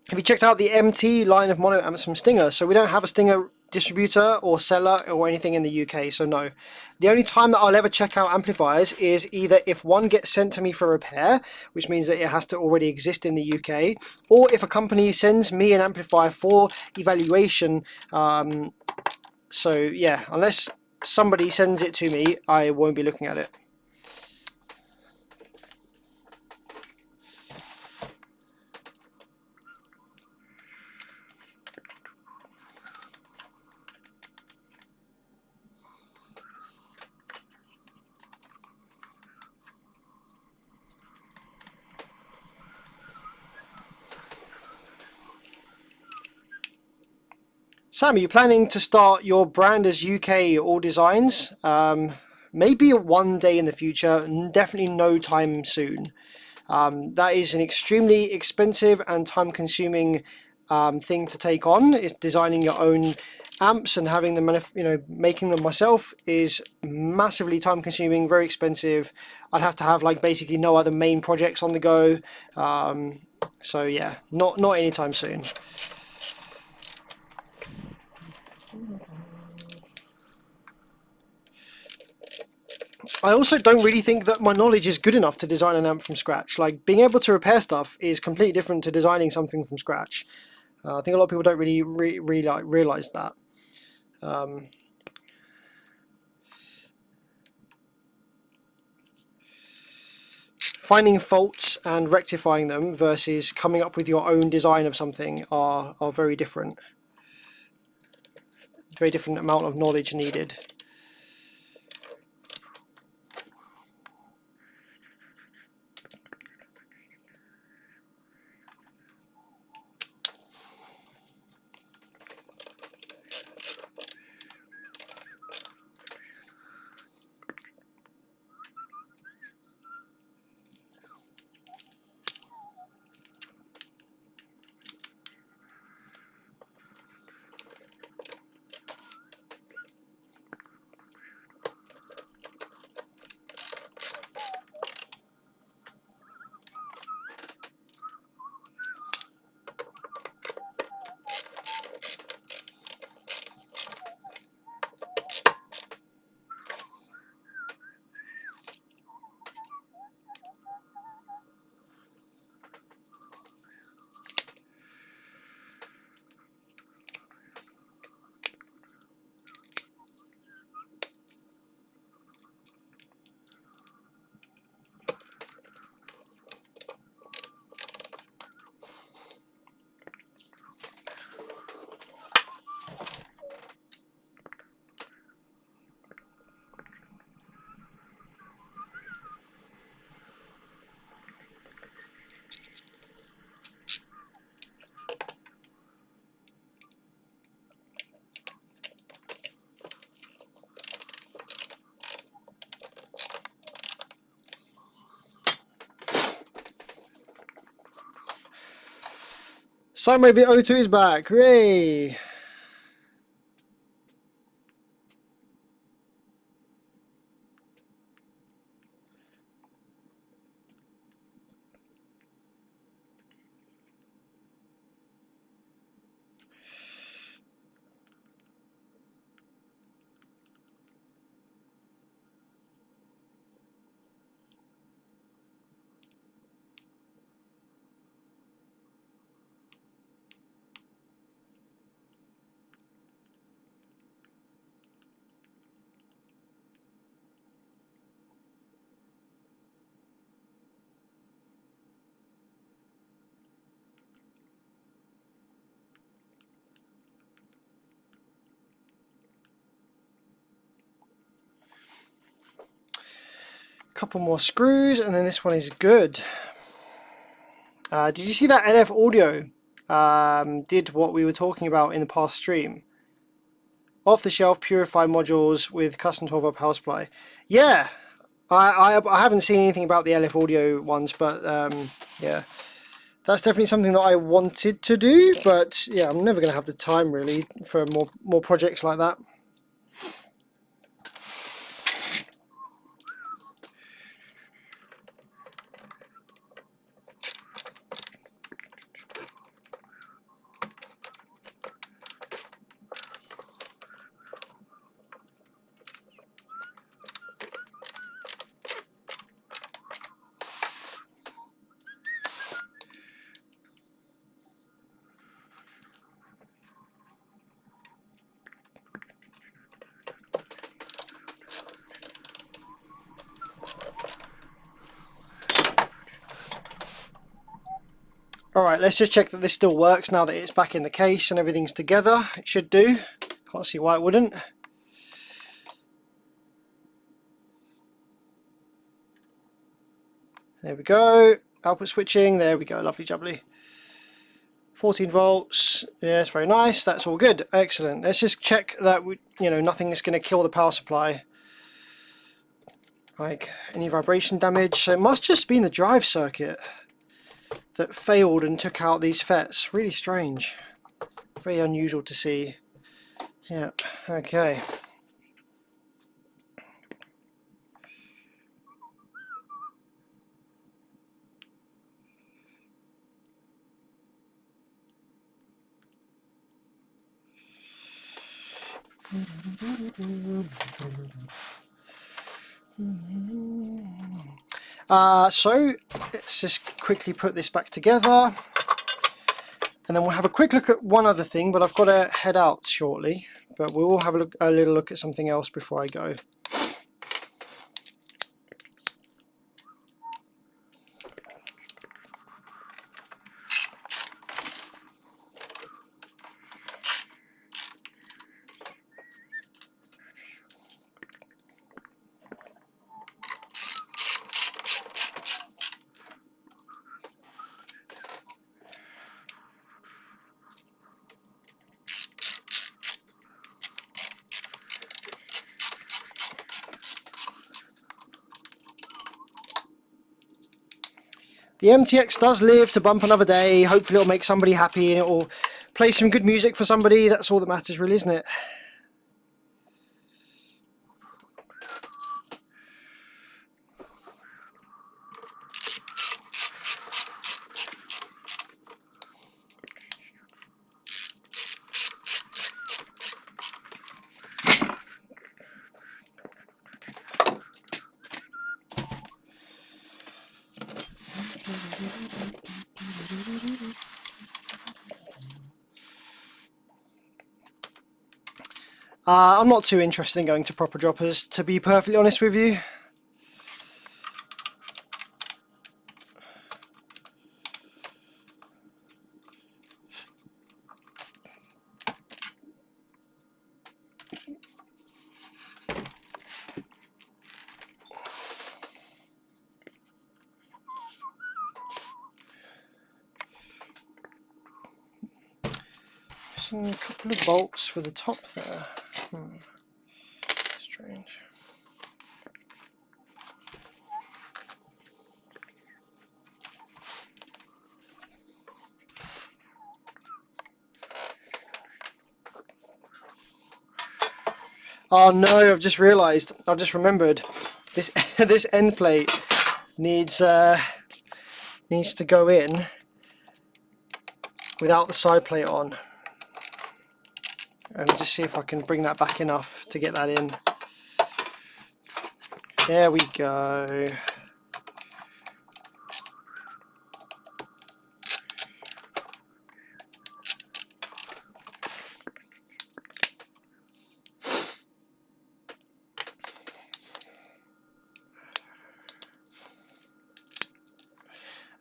Have you checked out the MT line of mono amps from Stinger? So we don't have a Stinger distributor or seller or anything in the UK, so no. The only time that I'll ever check out amplifiers is either if one gets sent to me for repair, which means that it has to already exist in the UK, or if a company sends me an amplifier for evaluation. So yeah, unless somebody sends it to me, I won't be looking at it. Sam, are you planning to start your brand as UK All Designs? Maybe one day in the future, definitely no time soon. That is an extremely expensive and time-consuming thing to take on. Is designing your own amps and having them, making them myself is massively time-consuming, very expensive. I'd have to have like basically no other main projects on the go. So yeah, not anytime soon. I also don't really think that my knowledge is good enough to design an amp from scratch. Like, being able to repair stuff is completely different to designing something from scratch. I think a lot of people don't really realize that. Finding faults and rectifying them versus coming up with your own design of something are very different. Very different amount of knowledge needed. Sine Wave O2 is back. Hooray! Couple more screws and then this one is good. Did you see that LF Audio did what we were talking about in the past stream? Off-the-shelf purified modules with custom 12-volt power supply. Yeah, I haven't seen anything about the LF Audio ones, but yeah, that's definitely something that I wanted to do. But yeah, I'm never going to have the time really for more projects like that. Alright, let's just check that this still works now that it's back in the case and everything's together. It should do. Can't see why it wouldn't. There we go. Output switching. There we go. Lovely jubbly. 14 volts. Yes, very nice. That's all good. Excellent. Let's just check that nothing is going to kill the power supply. Like any vibration damage. So it must just be in the drive circuit that failed and took out these FETs. Really strange. Very unusual to see. Yep. Okay. So let's just quickly put this back together and then we'll have a quick look at one other thing, but I've got to head out shortly, but we will have a little look at something else before I go. The MTX does live to bump another day. Hopefully it'll make somebody happy and it'll play some good music for somebody. That's all that matters really, isn't it? I'm not too interested in going to proper droppers, to be perfectly honest with you. A couple of bolts for the top there. Strange. Oh no, I've just realised, I've just remembered, this this end plate needs to go in without the side plate on. And just see if I can bring that back enough to get that in. There we go.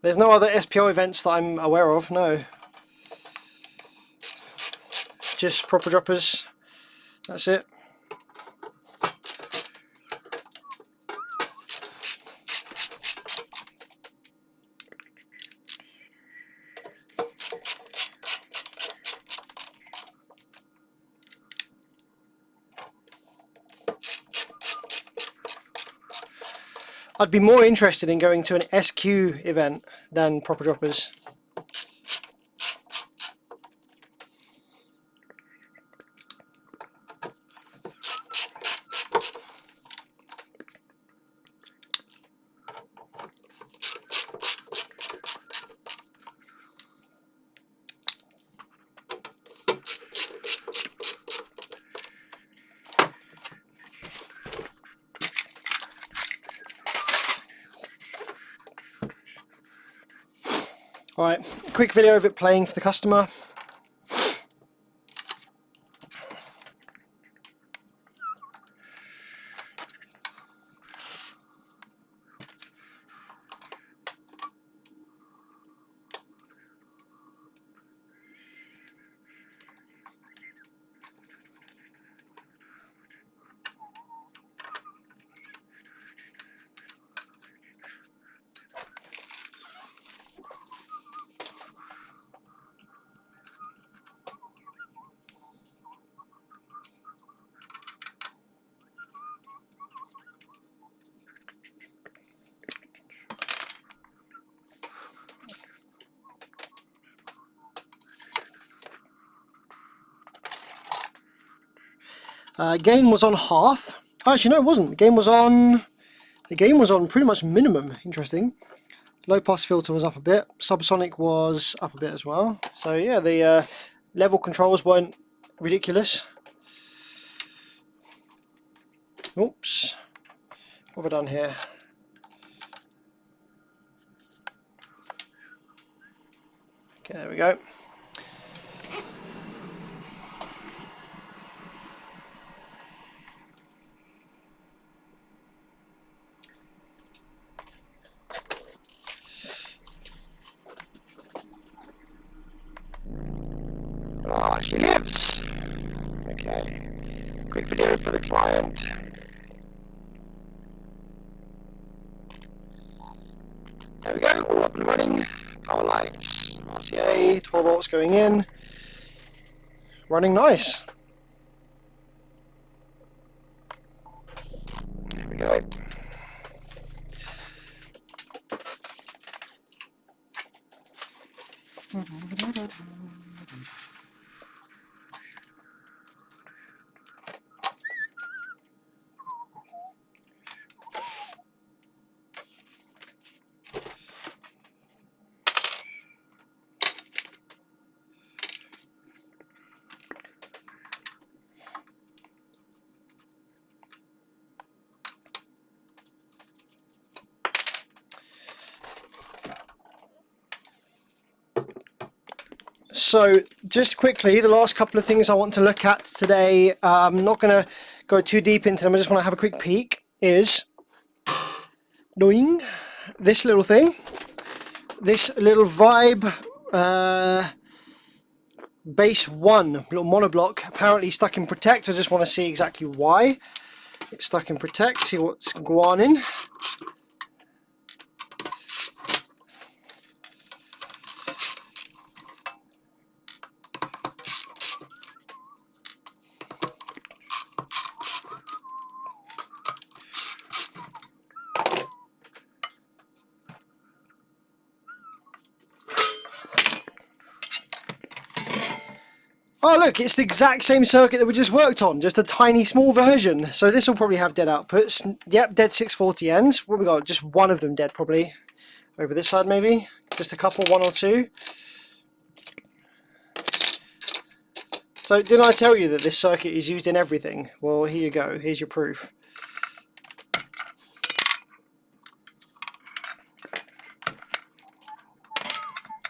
There's no other SPO events that I'm aware of, no. Just proper droppers, that's it. I'd be more interested in going to an SQ event than proper droppers. Alright, quick video of it playing for the customer. Gain was on half. Actually, no, it wasn't. The game was on pretty much minimum. Interesting. Low pass filter was up a bit. Subsonic was up a bit as well. So yeah, the level controls weren't ridiculous. Oops. What have I done here? Okay, there we go. Ah, she lives. Okay. Quick video for the client. There we go, all up and running. Power lights, RCA, 12 volts going in. Running nice. There we go. So just quickly, the last couple of things I want to look at today, I'm not going to go too deep into them, I just want to have a quick peek, is doing this little thing, this little Vibe base 1 little monoblock, apparently stuck in Protect. I just want to see exactly why it's stuck in Protect, see what's going on. Oh look, it's the exact same circuit that we just worked on, just a tiny small version. So this will probably have dead outputs. Yep, dead 640 ends. What we got? Just one of them dead probably. Over this side maybe? Just a couple, one or two. So didn't I tell you that this circuit is used in everything? Well, here you go. Here's your proof.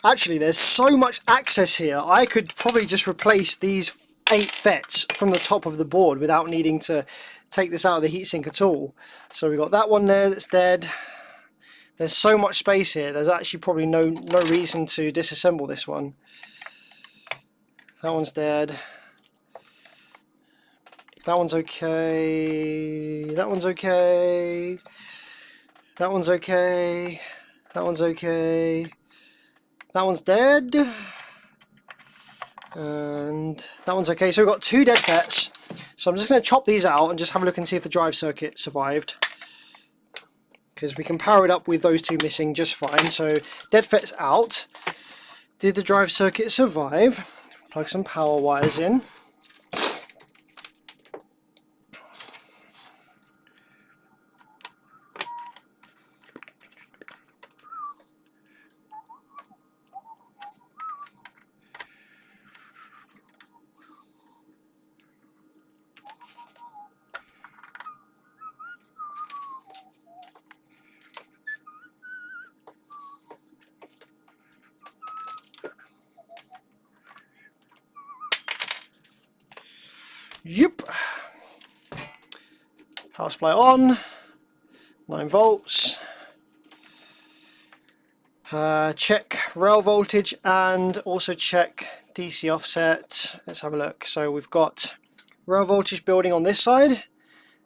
Actually, there's so much access here. I could probably just replace these 8 FETs from the top of the board without needing to take this out of the heatsink at all. So we've got that one there that's dead. There's so much space here. There's actually probably no reason to disassemble this one. That one's dead. That one's okay. That one's okay. That one's okay. That one's okay. That one's dead. And that one's okay. So we've got 2 dead FETs. So I'm just going to chop these out and just have a look and see if the drive circuit survived. Because we can power it up with those 2 missing just fine. So dead FETs out. Did the drive circuit survive? Plug some power wires in. Yep. Power supply on. 9 volts. Check rail voltage and also check DC offset. Let's have a look. So we've got rail voltage building on this side.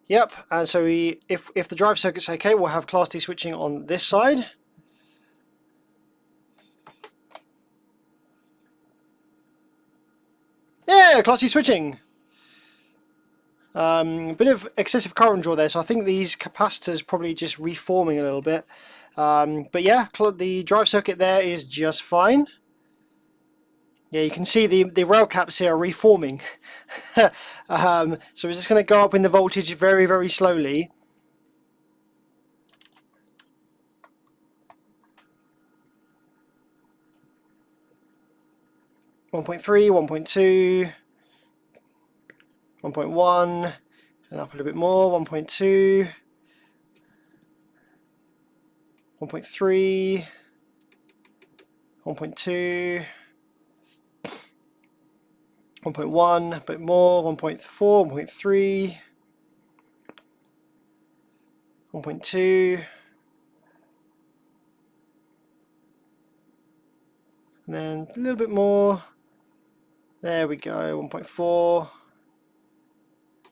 Yep. And so if the drive circuit's okay, we'll have class D switching on this side. Yeah, class D switching. A bit of excessive current draw there, so I think these capacitors probably just reforming a little bit. But yeah, the drive circuit there is just fine. Yeah, you can see the rail caps here are reforming. So we're just going to go up in the voltage very, very slowly. .3, 1.2. 1.1 and up a little bit more, 1.2, 1.3, 1.2, 1.1, a bit more, 1.4, 1.3, 1.2, and then a little bit more. There we go, 1.4.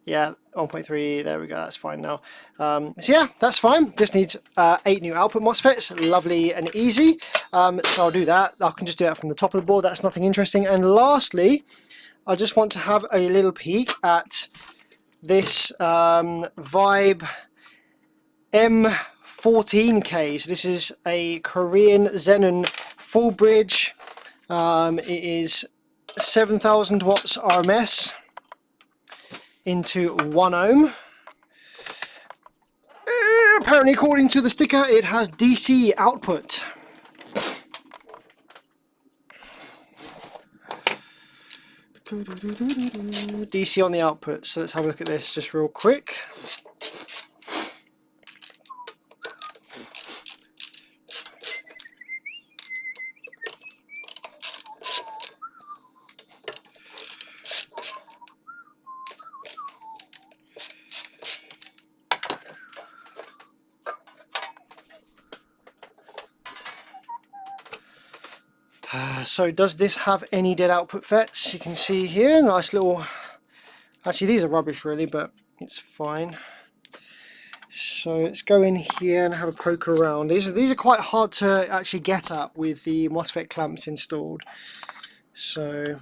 Yeah, 1.3, there we go, that's fine now. So yeah, that's fine. Just needs 8 new output MOSFETs, lovely and easy. So I'll do that. I can just do that from the top of the board, that's nothing interesting. And lastly, I just want to have a little peek at this Vibe M14K. So this is a Korean Xenon full bridge. It is 7,000 watts RMS. Into 1 ohm. Apparently, according to the sticker, it has DC output. DC on the output. So let's have a look at this just real quick. So does this have any dead output FETs? You can see here, nice little... Actually, these are rubbish really, but it's fine. So let's go in here and have a poke around. These are quite hard to actually get at with the MOSFET clamps installed. So...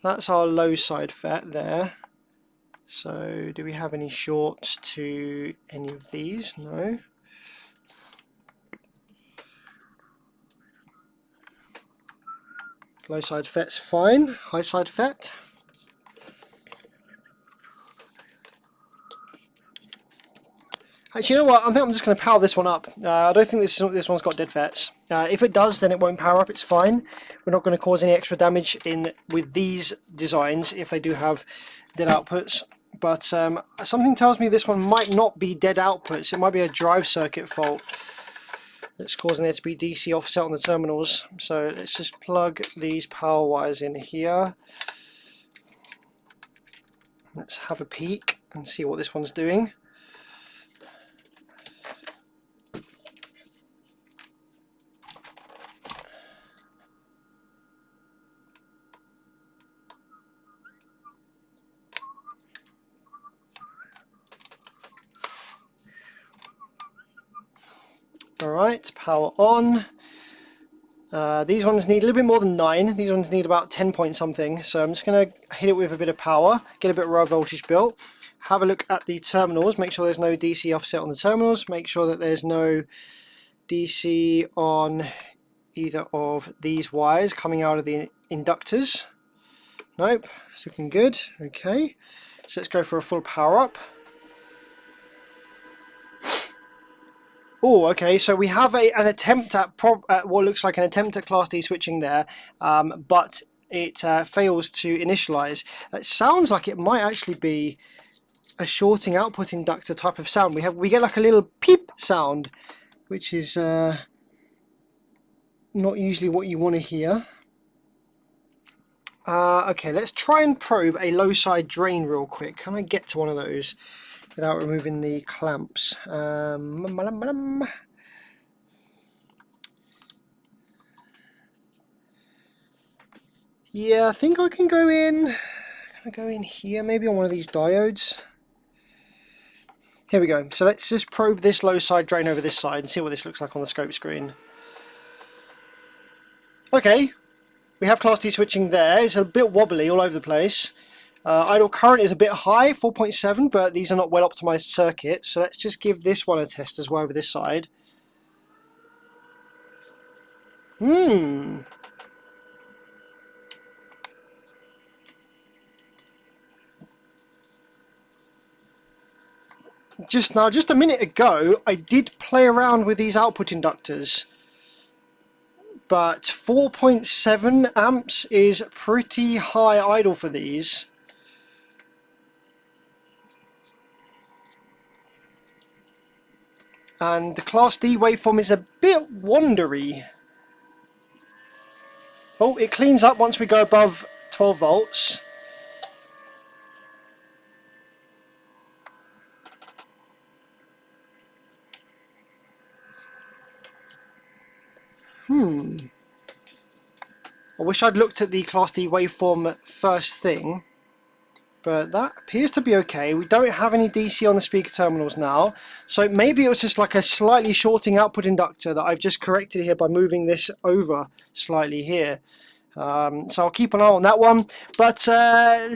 that's our low side FET there. So do we have any shorts to any of these? No. Low side FET's fine. High side FET. Actually, you know what? I think I'm just going to power this one up. I don't think this one's got dead FETs. If it does, then it won't power up. It's fine. We're not going to cause any extra damage with these designs if they do have dead outputs. But something tells me this one might not be dead outputs. It might be a drive circuit fault that's causing there to be DC offset on the terminals. So let's just plug these power wires in here. Let's have a peek and see what this one's doing. Alright, power on. These ones need a little bit more than 9. These ones need about 10 point something. So I'm just going to hit it with a bit of power, get a bit of raw voltage built. Have a look at the terminals, make sure there's no DC offset on the terminals, make sure that there's no DC on either of these wires coming out of the inductors. Nope, it's looking good. Okay, so let's go for a full power up. Oh, okay, so we have an attempt at what looks like an attempt at Class D switching there, but it fails to initialize. It sounds like it might actually be a shorting output inductor type of sound. We get like a little peep sound, which is not usually what you want to hear. Okay, let's try and probe a low side drain real quick. Can I get to one of those without removing the clamps? Yeah, I think I can go in. Can I go in here, maybe on one of these diodes? Here we go. So let's just probe this low side drain over this side and see what this looks like on the scope screen. Okay, we have Class D switching there. It's a bit wobbly all over the place. Idle current is a bit high, 4.7, but these are not well optimized circuits. So let's just give this one a test as well over this side. Just a minute ago, I did play around with these output inductors, but 4.7 amps is pretty high idle for these. And the Class D waveform is a bit wandery. Oh, it cleans up once we go above 12 volts. I wish I'd looked at the Class D waveform first thing, but that appears to be okay. We don't have any DC on the speaker terminals now, so maybe it was just like a slightly shorting output inductor that I've just corrected here by moving this over slightly here. So I'll keep an eye on that one. But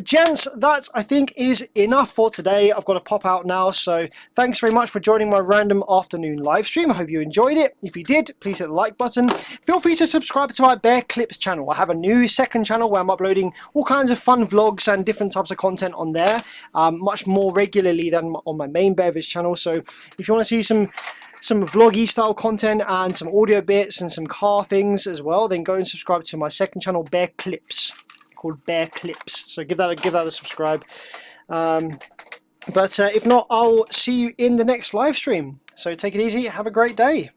gents, that I think is enough for today. I've got to pop out now, so thanks very much for joining my random afternoon live stream. I hope you enjoyed it. If you did, please hit the like button. Feel free to subscribe to my Bear Clips channel. I have a new second channel where I'm uploading all kinds of fun vlogs and different types of content on there, much more regularly than on my main Bear Viz channel. So if you want to see some vloggy style content and some audio bits and some car things as well, then go and subscribe to my second channel, Bear Clips, called Bear Clips. So give that a subscribe. But if not, I'll see you in the next live stream. So take it easy, have a great day.